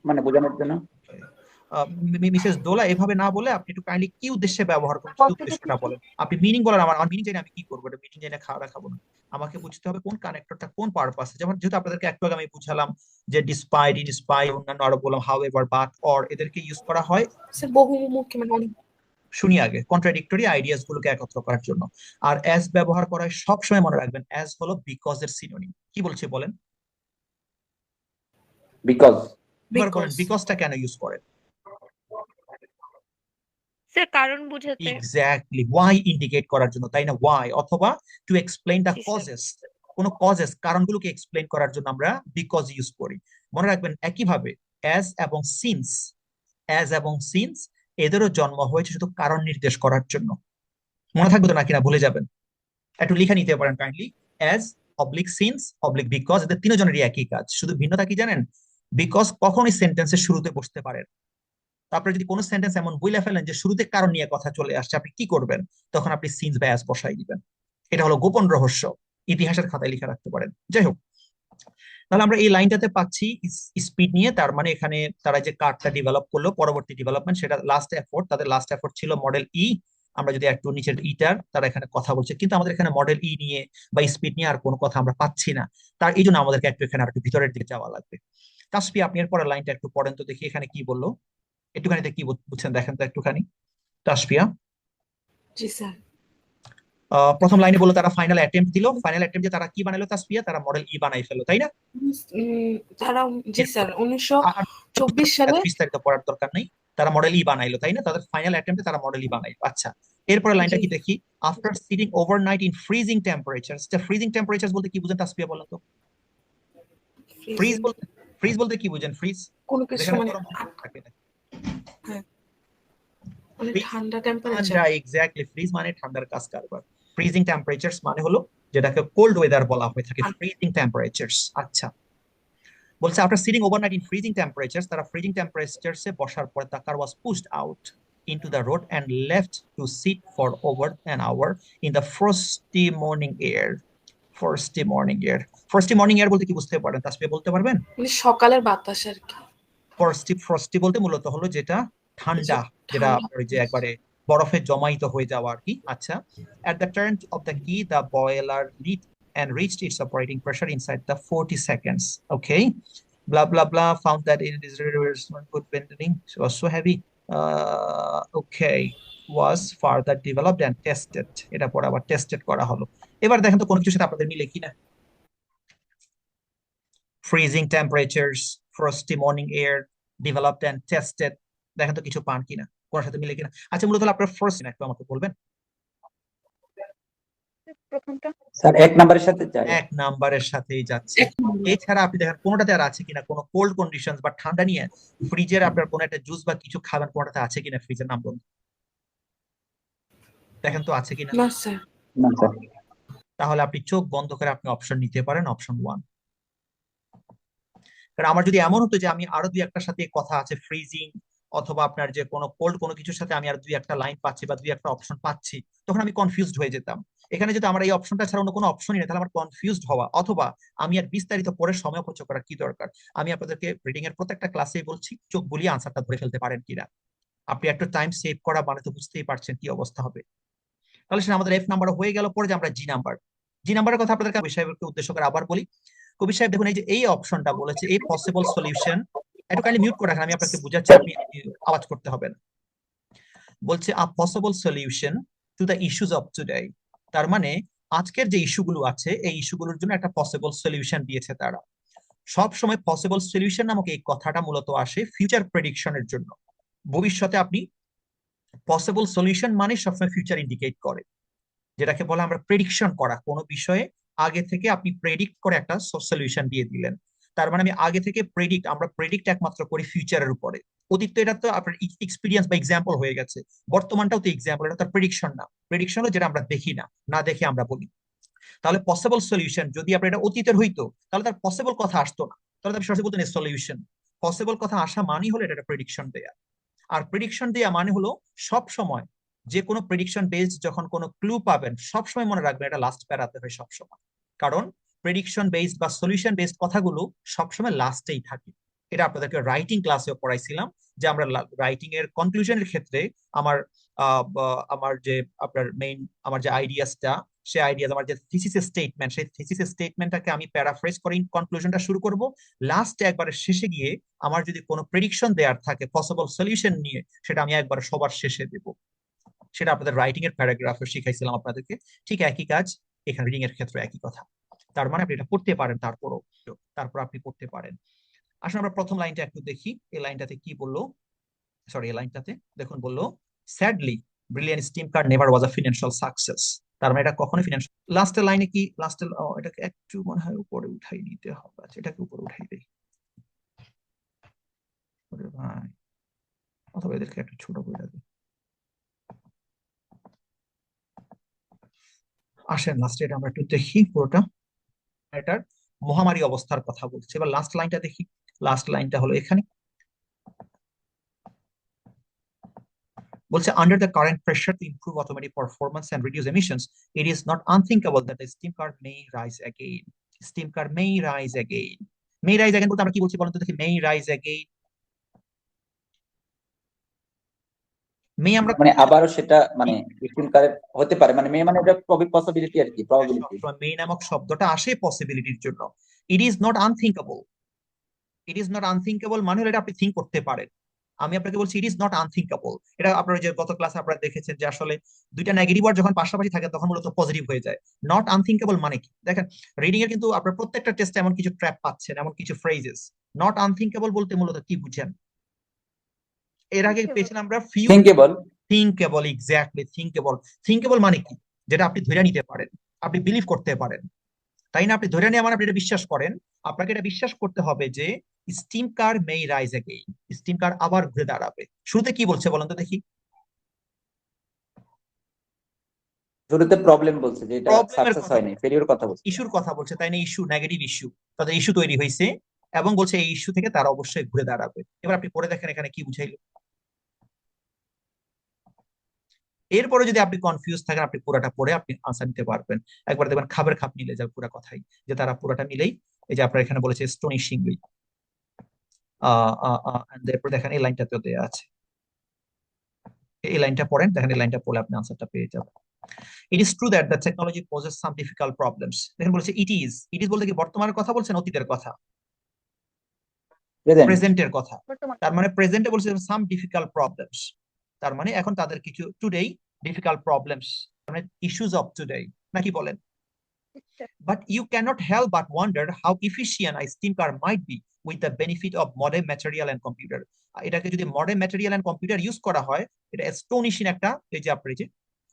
মানে বোঝানোর জন্য মিসেস দোলা এভাবে না বলে আপনি একটু কাইন্ডলি কি উদ্দেশ্যে ব্যবহার করছেন কি উদ্দেশ্যটা বলেন। আপনি মিনিং বলেন, আমার মিনিং জানি আমি কি করবো, এটা মিনিং জানি খাওয়া খাবো না। আমাকে বুঝতে হবে কোন কানেক্টরটা কোন পারপাসে, যেমন যেহেতু আপনাদেরকে একটু আগে আমি বুঝালাম যে ডিসপাইট, ইনস্পাইট, অন্যান্য আরো বললাম হাউএভার, বাট, অর এদেরকে ইউজ করা হয় স্যার বহুমুখী মানে অনেক শুনি আগে কন্ট্রাডিক্টরি আইডিয়াস গুলোকে একত্র করার জন্য। আর অ্যাজ ব্যবহার করা হয় সবসময় মনে রাখবেন অ্যাজ হলো বিকজ এর সিনোনিম। কি বলছে বলেন? বিকজ। এবার বলেন বিকজটা কেন ইউজ করেন? স্যার কারণ বুঝাতে। এক্স্যাক্টলি, ওয়াই ইন্ডিকেট করার জন্য, তাই না? ওয়াই, অথবা to explain the G, sir. Causes, কোন কজেস কারণগুলোকে এক্সপ্লেইন করার জন্য আমরা বিকজ ইউজ করি। মনে রাখবেন একইভাবে অ্যাজ এবং সিন্স এদেরও জন্ম হয়েছে শুধু কারণ নির্দেশ করার জন্য। মনে থাকবে তো নাকি না ভুলে যাবেন? একটু লিখে নিতে পারেন kindly, as oblique since oblique because, এদের তিনজনেরই একই কাজ, শুধু ভিন্নতা কি জানেন? বিকজ কখনই সেন্টেন্সের শুরুতে বসতে পারেন। তারপরে যদি কোনো সেন্টেন্স এমন বইলে ফেলেন যে শুরুতে কারণ নিয়ে কথা চলে আসছে, আপনি কি করবেন? তখন আপনি সিন্স বা অ্যাজ বসাই দিবেন। এটা হলো গোপন রহস্য, ইতিহাসের খাতায় লিখে রাখতে পারেন। যাই হোক, তাহলে আমরা এই লাইনটাতে পাচ্ছি স্পিড নিয়ে। তার মানে এখানে তারা যে কার্ডটা ডেভেলপ করলো, পরবর্তী ডেভেলপমেন্ট, সেটা লাস্ট এফোর্ট, তাদের লাস্ট এফোর্ট ছিল মডেল ই। আমরা যদি একটু নিচের ইটার তারা এখানে কথা বলছে, কিন্তু আমাদের এখানে মডেল ই নিয়ে বা স্পিড নিয়ে আর কোনো কথা আমরা পাচ্ছি না। তার এই জন্য আমাদেরকে একটু এখানে আর একটু ভিতরের দিকে যাওয়া লাগবে। তাসফিয়া আপনি এর পরের লাইনটা একটু পড়েন তো দেখি এখানে কি বললো, একটুখানি কি বুঝছেন দেখেন তো একটুখানি তাসফিয়া। জি স্যার প্রথম লাইনে বললো তারা ফাইনাল অ্যাটেম্প্ট দিল, ফাইনাল অ্যাটেম্প্টে তারা কি বানাইলো তাসফিয়া? তারা মডেল ই বানাই ফেললো, তাই না? তারা জি স্যার 1924 সালে বিস্তারিত পড়ার দরকার নেই, তারা মডেল ই বানাইলো, তাই না? তাদের ফাইনাল অ্যাটেম্পটে তারা মডেল ই বানাইলো। আচ্ছা, এরপরে লাইনটা কি দেখি, after sitting overnight in freezing temperatures. Freezing temperatures বলতে কি বুঝেন তাসফিয়া বলেন তো? ফ্রিজ বলতে কি বুঝেন? ফ্রিজ কোনো কিছু যেখানে মানে গরম থাকে না, মানে ঠান্ডা টেম্পারেচার। ঠান্ডা, এক্স্যাক্টলি, ফ্রিজ মানে ঠান্ডার কাজ কারবার। ফ্রিজিং টেম্পারেচারস মানে হলো যেটাকে কোল্ড ওয়েদার বলা হয়ে থাকে, ফ্রিজিং টেম্পারেচারস। আচ্ছা, বলছে after sitting overnight in freezing temperatures, তারা ফ্রিজিং টেম্পারেচারসে বসার পরে the car was pushed out into the road and left to sit for over an hour in the frosty morning air. frosty morning air বলতে কি বুঝতে পারেন তাসফিয়া, বলতে পারবেন? মানে সকালের বাতাস আর কি। frosty বলতে মূলত হলো যেটা ঠান্ডা, যেটা ওই যে একবারে বরফে জমায়িত হয়ে যাওয়া আর কি। আচ্ছা, at the turn of the key the boiler lit and reached its operating pressure inside the 40 seconds. Okay, blah blah blah. Found that it is good bending. It was so heavy. Okay, was further developed and tested. এটা পর আবার tested করা হলো। এবার দেখেন তো কোনো কিছুর সাথে আপনাদের মিলে কিনা। Freezing temperatures, frosty morning air, developed and tested. দেখেন তো কিছু পান কিনা, কোনোর সাথে মিলে কিনা। আচ্ছা, মূলত আপনার ফার্স্ট একটু আমাকে বলবেন। প্রথমটা স্যার 1 নম্বরের সাথে যায়। 1 নাম্বারের সাথেই যাচ্ছে। এছাড়া আপনি দেখেন কোনোটাতে আর আছে কিনা কোনো কোল্ড কন্ডিশনস বা ঠান্ডা নিয়ে ফ্রিজের আপনার কোনো একটা জুস বা কিছু খাবেন, কোনোটাতে আছে কিনা ফ্রিজের নাম বলুন। দেখেন তো আছে কিনা। না স্যার। না স্যার। তাহলে আপনি চোখ বন্ধ করে আপনি অপশন নিতে পারেন, অপশন 1। কারণ আমার যদি এমন হতো যে আমি আরো 2-1টার সাথে কথা আছে ফ্রিজিং অথবা আপনার যে কোনো কোল্ড কোনো কিছুর সাথে আমি আর 2-1টা লাইন পাচ্ছি বা 2-1টা অপশন পাচ্ছি, তখন আমি কনফিউজড হয়ে যেতাম। এখানে যদি আমার এই অপশনটা ছাড়া অন্য কোনো অপশনই নেই, তাহলে আমার কনফিউজড হওয়া অথবা আমি আর বিস্তারিত পরে সময় অপচয় করার কি দরকার। আমি আপনাদেরকে রিডিং এর প্রত্যেকটা ক্লাসেই বলছি চোখ বুলিয়ে আনসারটা ধরে ফেলতে পারেন কিনা। আপনি একটু টাইম সেভ করা মানে তো বুঝতেই পারছেন কি অবস্থা হবে। তাহলে সেটা আমাদের এফ নাম্বার হয়ে গেল। পরে যে আমরা জি নাম্বারের কথা আপনাদেরকে কবি সাহেবকে উদ্দেশ্য করে আবার বলি। কবি সাহেব দেখুন, এই যে এই অপশনটা বলেছে এই পসিবল সলিউশন, একটু কাইন্ডলি মিউট করে রাখেন, আমি আপনাকে বুঝাচ্ছি, আপনি আওয়াজ করতে হবে না। বলছে a possible solution to the issues of today. তার মানে আজকের যে ইস্যুগুলো আছে এই ইস্যুগুলোর জন্য একটা পসিবল সলিউশন দিয়েছে তারা। সব সময় পসিবল সলিউশন নামক এই কথাটা মূলত আসে ফিউচার প্রেডিকশনের জন্য। ভবিষ্যতে আপনি পসিবল সলিউশন মানে সবসময় ফিউচার ইন্ডিকেট করে, যেটাকে বলে আমরা প্রেডিকশন করা। কোনো বিষয়ে আগে থেকে আপনি প্রেডিক্ট করে একটা সলিউশন দিয়ে দিলেন। তার মানে আমি আগে থেকে আমরা প্রেডিক্ট একমাত্র করি ফিউচারের উপরে। অতীত তো এটা তো আপনার এক্সপিরিয়েন্স বা এক্সাম্পল হয়ে গেছে, বর্তমানটাও তো এক্সাম্পল, এটা তো প্রেডিকশন না। প্রেডিকশন হলো যেটা আমরা দেখি না, না দেখে আমরা বলি। তাহলে পসিবল সলিউশন যদি আপনার এটা অতীতের হইতো তাহলে তার পসিবল কথা আসতো না, তাহলে আপনি সরাসরি বলতেন সলিউশন। পসিবল কথা আসা মানে হলো এটা প্রেডিকশন দেয়া। আর প্রেডিকশন দেয়া মানে হলো সব সময় যে কোনো প্রেডিকশন বেসড যখন কোনো ক্লু পাবেন সবসময় মনে রাখবেন এটা লাস্ট প্যারাতে হয় সবসময়। কারণ প্রেডিকশন বেসড বা সলিউশন বেসড কথাগুলো সবসময় লাস্টেই থাকে। এটা আপনাদেরকে রাইটিং ক্লাসেও পড়াইছিলাম যে আমরা রাইটিং এর কনক্লুশনের ক্ষেত্রে আমার যে আপনার মেইন আমার যে আইডিয়াসটা, সেই আইডিয়াস আমার যে থিসিস স্টেটমেন্ট, সেই থিসিস স্টেটমেন্টটাকে আমি প্যারাফ্রেজ করে কনক্লুশনটা শুরু করব। লাস্টে একবারে শেষে গিয়ে আমার যদি কোনো প্রেডিকশন দেওয়ার থাকে পসিবল সলিউশন নিয়ে, সেটা আমি একবার সবার শেষে দেব। সেটা আপনাদের রাইটিং এর প্যারাগ্রাফে শিখাইছিলাম আপনাদেরকে। ঠিক একই কাজ এখানে রিডিং এর ক্ষেত্রে একই কথা। তার মানে আপনি এটা পড়তে পারেন, তারপর আপনি পড়তে পারেন। আসলে আমরা প্রথম লাইনটা একটু দেখি। এই লাইনটাতে কি বললো, সরি এই লাইনটাতে দেখুন বললো sadly brilliant steam car never was a financial success. তার মানে এটা কখনোই ফিনান্সিয়াল। লাস্টের লাইনে কি এটাকে একটু মনে হয় উপরে উঠাই নিতে হবে। আচ্ছা, এটাকে উপরে উঠাই দেই ভাই, অথবা এদেরকে একটু ছোট করে দেয়। আসেন লাস্টে এটা আমরা একটু দেখি পুরোটা। এটার মহামারী অবস্থার কথা বলছে। এবার লাস্ট লাইনটা দেখি। লাস্ট লাইনটা হলো এখানে বলছে under the current pressure to improve automotive performance and reduce emissions, it is not unthinkable that the steam car may rise again. Steam car may rise again. May rise again বলতে আমরা কি বলছি বলুন তো দেখি। may rise again, may আমরা মানে আবারও সেটা মানে স্টিম কারের হতে পারে, মানে মে মানে এটা পসিবিলিটি আর কি, প্রবাবিলিটি। may নামক শব্দটা আসে পসিবিলিটির জন্য। it is not unthinkable, it is not unthinkable মানে হলো এটা আপনি থিংক করতে পারেন। আমি আপনাকে বলছি ইট ইজ নট আনথিঙ্কেবল। এটা আপনারা যে গত ক্লাসে আপনারা দেখেছেন যে আসলে দুইটা নেগেটিভ ওয়ার্ড যখন পাশাপাশি থাকে তখন মূলত পজিটিভ হয়ে যায়। নট আনথিঙ্কেবল মানে কি দেখেন, রিডিং এর কিন্তু আপনার প্রত্যেকটা টেস্টে এমন কিছু ট্র্যাপ পাচ্ছেন, এমন কিছু ফ্রেজেস। নট আনথিঙ্কেবল বলতে মূলত কি বুঝেন? এর আগে পেয়েছিলাম আমরা থিঙ্কেবল, এক্স্যাক্টলি থিঙ্কেবল। থিঙ্কেবল মানে কি? যেটা আপনি ধরে নিতে পারেন, আপনি বিলিভ করতে পারেন, তাই না? আপনি ধরে নেওয়া মানে আপনি এটা বিশ্বাস করেন। আপনাকে এটা বিশ্বাস করতে হবে যে স্টিম কার মে রাইজ অ্যাগেইন, স্টিম কার আবার ঘুরে দাঁড়াবে। শুরুতে কি বলছে বলেন তো দেখি। শুরুতে প্রবলেম বলছে যে এটা সাকসেস হয়নি, ফেলিওর কথা বলছে, ইস্যুর কথা বলছে, তাই না? ইস্যু, নেগেটিভ ইস্যু, তাদের ইস্যু তৈরি হয়েছে এবং বলছে এই ইস্যু থেকে তারা অবশ্যই ঘুরে দাঁড়াবে। এবার আপনি পড়ে দেখেন এখানে কি বুঝাইলো। এরপরে যদি আপনি কনফিউজ থাকেন আপনি পুরোটা পড়ে আপনি আনসার নিতে পারবেন। একবার দেখবেন খাবার খাপ মিলে যাবে পুরো কথাই, যে তারা পুরোটা মিলেই এই যে আপনার এখানে বলেছে স্টোনিশিংলি। এরপর দেখেন এই লাইনটাতেও দেওয়া আছে, এই লাইনটা পড়েন, দেখেন এই লাইনটা পড়লে আপনি আনসারটা পেয়ে যাবেন। It is true that the technology poses some difficult problems. দেখেন বলেছে ইট ইজ বলতে কি বর্তমানের কথা বলছেন, অতীতের কথা, প্রেজেন্ট। প্রেজেন্টের কথা। বর্তমান তার মানে প্রেজেন্টে বলছে সাম ডিফিকাল্ট প্রবলেমস, তার মানে এখন তাদের কিছু টুডেই ডিফিকাল্ট প্রবলেমস, মানে ইস্যুস অফ টুডে, নাকি বলেন? But you cannot help but wonder how efficient a steam car might be with the benefit of modern material and computer. এটাকে যদি modern material and computer use করা হয়, এটা অ্যাস্টোনিশিং একটা, এই যে আপনার যে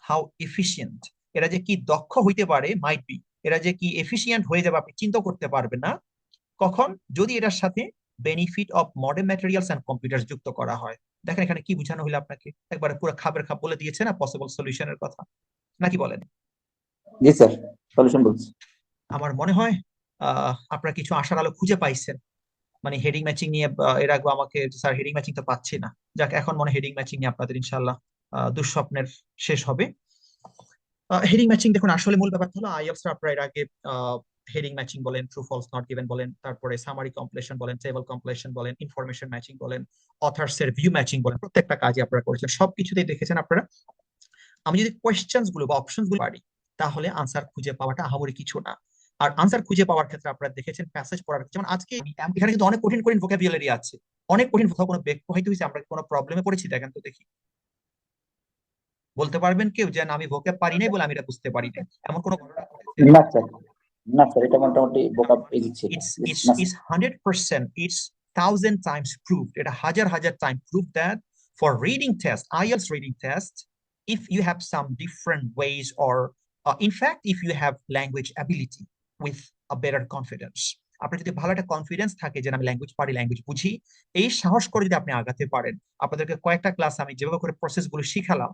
হাউ এফিশিয়েন্ট, এরা যে কি দক্ষ হইতে পারে, মাইট বি, এরা যে কি এফিশিয়েন্ট হয়ে যাবে আপনি চিন্তা করতে পারবেন না। কখন? যদি এটার সাথে benefit of modern materials and computer যুক্ত করা হয়। দেখেন এখানে কি বোঝানো হলো আপনাকে, একবারে পুরো খাপের খাপ বলে দিয়েছে না পসিবল সলিউশনের কথা, নাকি বলেন? জি স্যার, সলিউশন বলছি। আমার মনে হয় আপনারা কিছু আশার আলো খুঁজে পাইছেন। মানে হেডিং ম্যাচিং নিয়ে এর আগে আমাকে স্যার হেডিং ম্যাচিং তো পাচ্ছি না, যাক এখন মনে হেডিং ম্যাচিং নিয়ে আপনাদের ইনশাল্লাহ দুঃস্বপ্নের শেষ হবে। হেডিং ম্যাচিং দেখুন আসলে মূল ব্যাপার হলো আইএলটিএস আপনারা এর আগে হেডিং ম্যাচিং বলেন, ট্রু ফলস নট গিভেন বলেন, তারপরে সামারি কমপ্লিশন বলেন, টেবল কমপ্লিশন বলেন, ইনফরমেশন ম্যাচিং বলেন, অথার্স এর ভিউ ম্যাচিং বলেন, প্রত্যেকটা কাজই আপনারা করেছেন, সবকিছুতেই দেখেছেন আপনারা। আমি যদি কোয়েশ্চেন্স গুলো বা অপশনস গুলো পারি, তাহলে আনসার খুঁজে পাওয়াটা আহামরি কিছু না। আর আনসার খুঁজে পাওয়ার ক্ষেত্রে আপনারা দেখেছেন প্যাসেজ পড়ার, যেমন আজকে এখানে কিন্তু অনেক কঠিন কঠিন ভোকাবুলারি আছে, অনেক কঠিন, কোথাও কোনো ব্যাক হয়তো হয়েছে, আমরা কোনো প্রবলেমে পড়েছি, দেখেন তো দেখি, বলতে পারবেন কেউ যে না আমি ভোকাব পারি নাই বলে আমি এটা বুঝতে পারি না, এমন কোনো ঘটনা ঘটেছে? না স্যার, না স্যার, এটা মোটামুটি ভোকাব ইজি ছিল। It's না it's sir. it's 100%, it's 1,000 times proved, এটা হাজার হাজার time proved that for reading test, IELTS reading test, if you have some different ways or in fact if you have language ability with a better confidence, আপনার যদি ভালো একটা confidence থাকে যে আমি ল্যাঙ্গুয়েজ পারি, ল্যাঙ্গুয়েজ বুঝি, এই সাহস করে যদি আপনি আগাতে পারেন, আপনাদেরকে কয়েকটা ক্লাস আমি যেভাবে করে প্রসেস গুলো শিখালাম,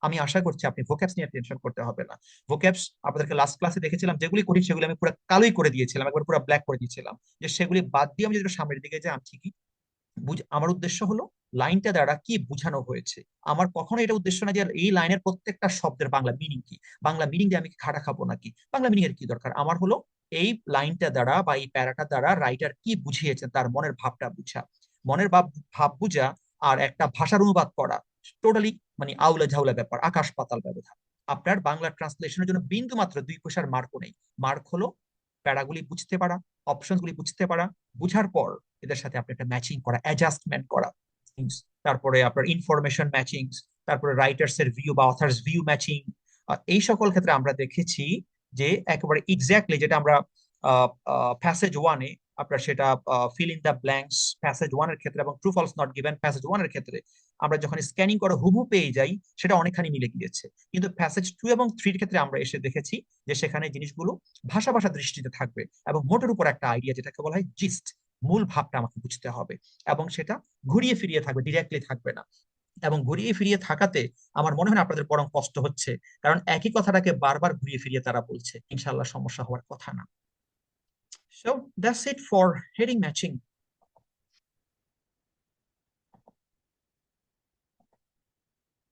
আমি আশা করছি আপনি ভোক্যাবস নিয়ে টেনশন করতে হবে না। ভোক্যাবস আপনাদেরকে লাস্ট ক্লাসে দেখেছিলাম যেগুলি কঠিন সেগুলি আমি পুরো কালোই করে দিয়েছিলাম, একবার পুরো ব্ল্যাক করে দিয়েছিলাম, যে সেগুলি বাদ দিয়ে আমি যদি সামনের দিকে যাই আমি ঠিকই আমার উদ্দেশ্য হলো লাইনটা দ্বারা কি বোঝানো হয়েছে। আমার কখনো এটা উদ্দেশ্য না যে এই লাইনের প্রত্যেকটা শব্দের বাংলা মিনিং কি, বাংলা মিনিং দিয়ে আমি কি খাটা খাবো নাকি, বাংলা মিনিং এর কি দরকার। আমার হলো এই লাইনটা দ্বারা বা এই প্যারাটা দ্বারা রাইটার কি বুঝিয়েছেন তার মনের ভাবটা বুঝা, মনের ভাব বুঝা আর একটা ভাষার অনুবাদ করা টোটালি মানে আউলা ঝাউলা ব্যাপার, আকাশ পাতাল ব্যবধান। আপনার বাংলা ট্রান্সলেশনের জন্য বিন্দু মাত্র 2 পয়সার মার্কও নেই। মার্ক হলো প্যারাগুলি বুঝতে পারা, অপশন গুলি বুঝতে পারা, বুঝার পর এদের সাথে আপনি একটা ম্যাচিং করা, অ্যাডজাস্টমেন্ট করা, তারপরে আপনার ইনফরমেশন ম্যাচিং, তারপরে রাইটার্স এর ভিউ বা অথার্স ভিউ ম্যাচিং। এই সকল ক্ষেত্রে আমরা দেখেছি যে একেবারে এক্স্যাক্টলি যেটা আমরা প্যাসেজ ওয়ানে আপনার সেটা fill in the blanks passage ওয়ানের ক্ষেত্রে এবং true false not given passage ওয়ানের ক্ষেত্রে আমরা যখন স্ক্যানিং করে হুবহু পেয়ে যাই, সেটা অনেকখানি মিলে গিয়েছে। কিন্তু প্যাসেজ 2 এবং 3 এর ক্ষেত্রে আমরা এসে দেখেছি যে সেখানে জিনিসগুলো ভাষা ভাষা দৃষ্টিতে থাকবে এবং মোটের উপর একটা আইডিয়া যেটাকে বলা হয় জিস্ট, মূল ভাবটা আমাকে বুঝতে হবে এবং সেটা ঘুরিয়ে ফিরিয়ে থাকবে, ডিরেক্টলি থাকবে না। এবং ঘুরিয়ে ফিরিয়ে থাকাতে আমার মনে হয় আপনাদের বরং কষ্ট হচ্ছে, কারণ একই কথাটাকে বারবার ঘুরিয়ে ফিরিয়ে তারা বলছে, ইনশাআল্লাহ সমস্যা হওয়ার কথা না। So that's it for heading matching.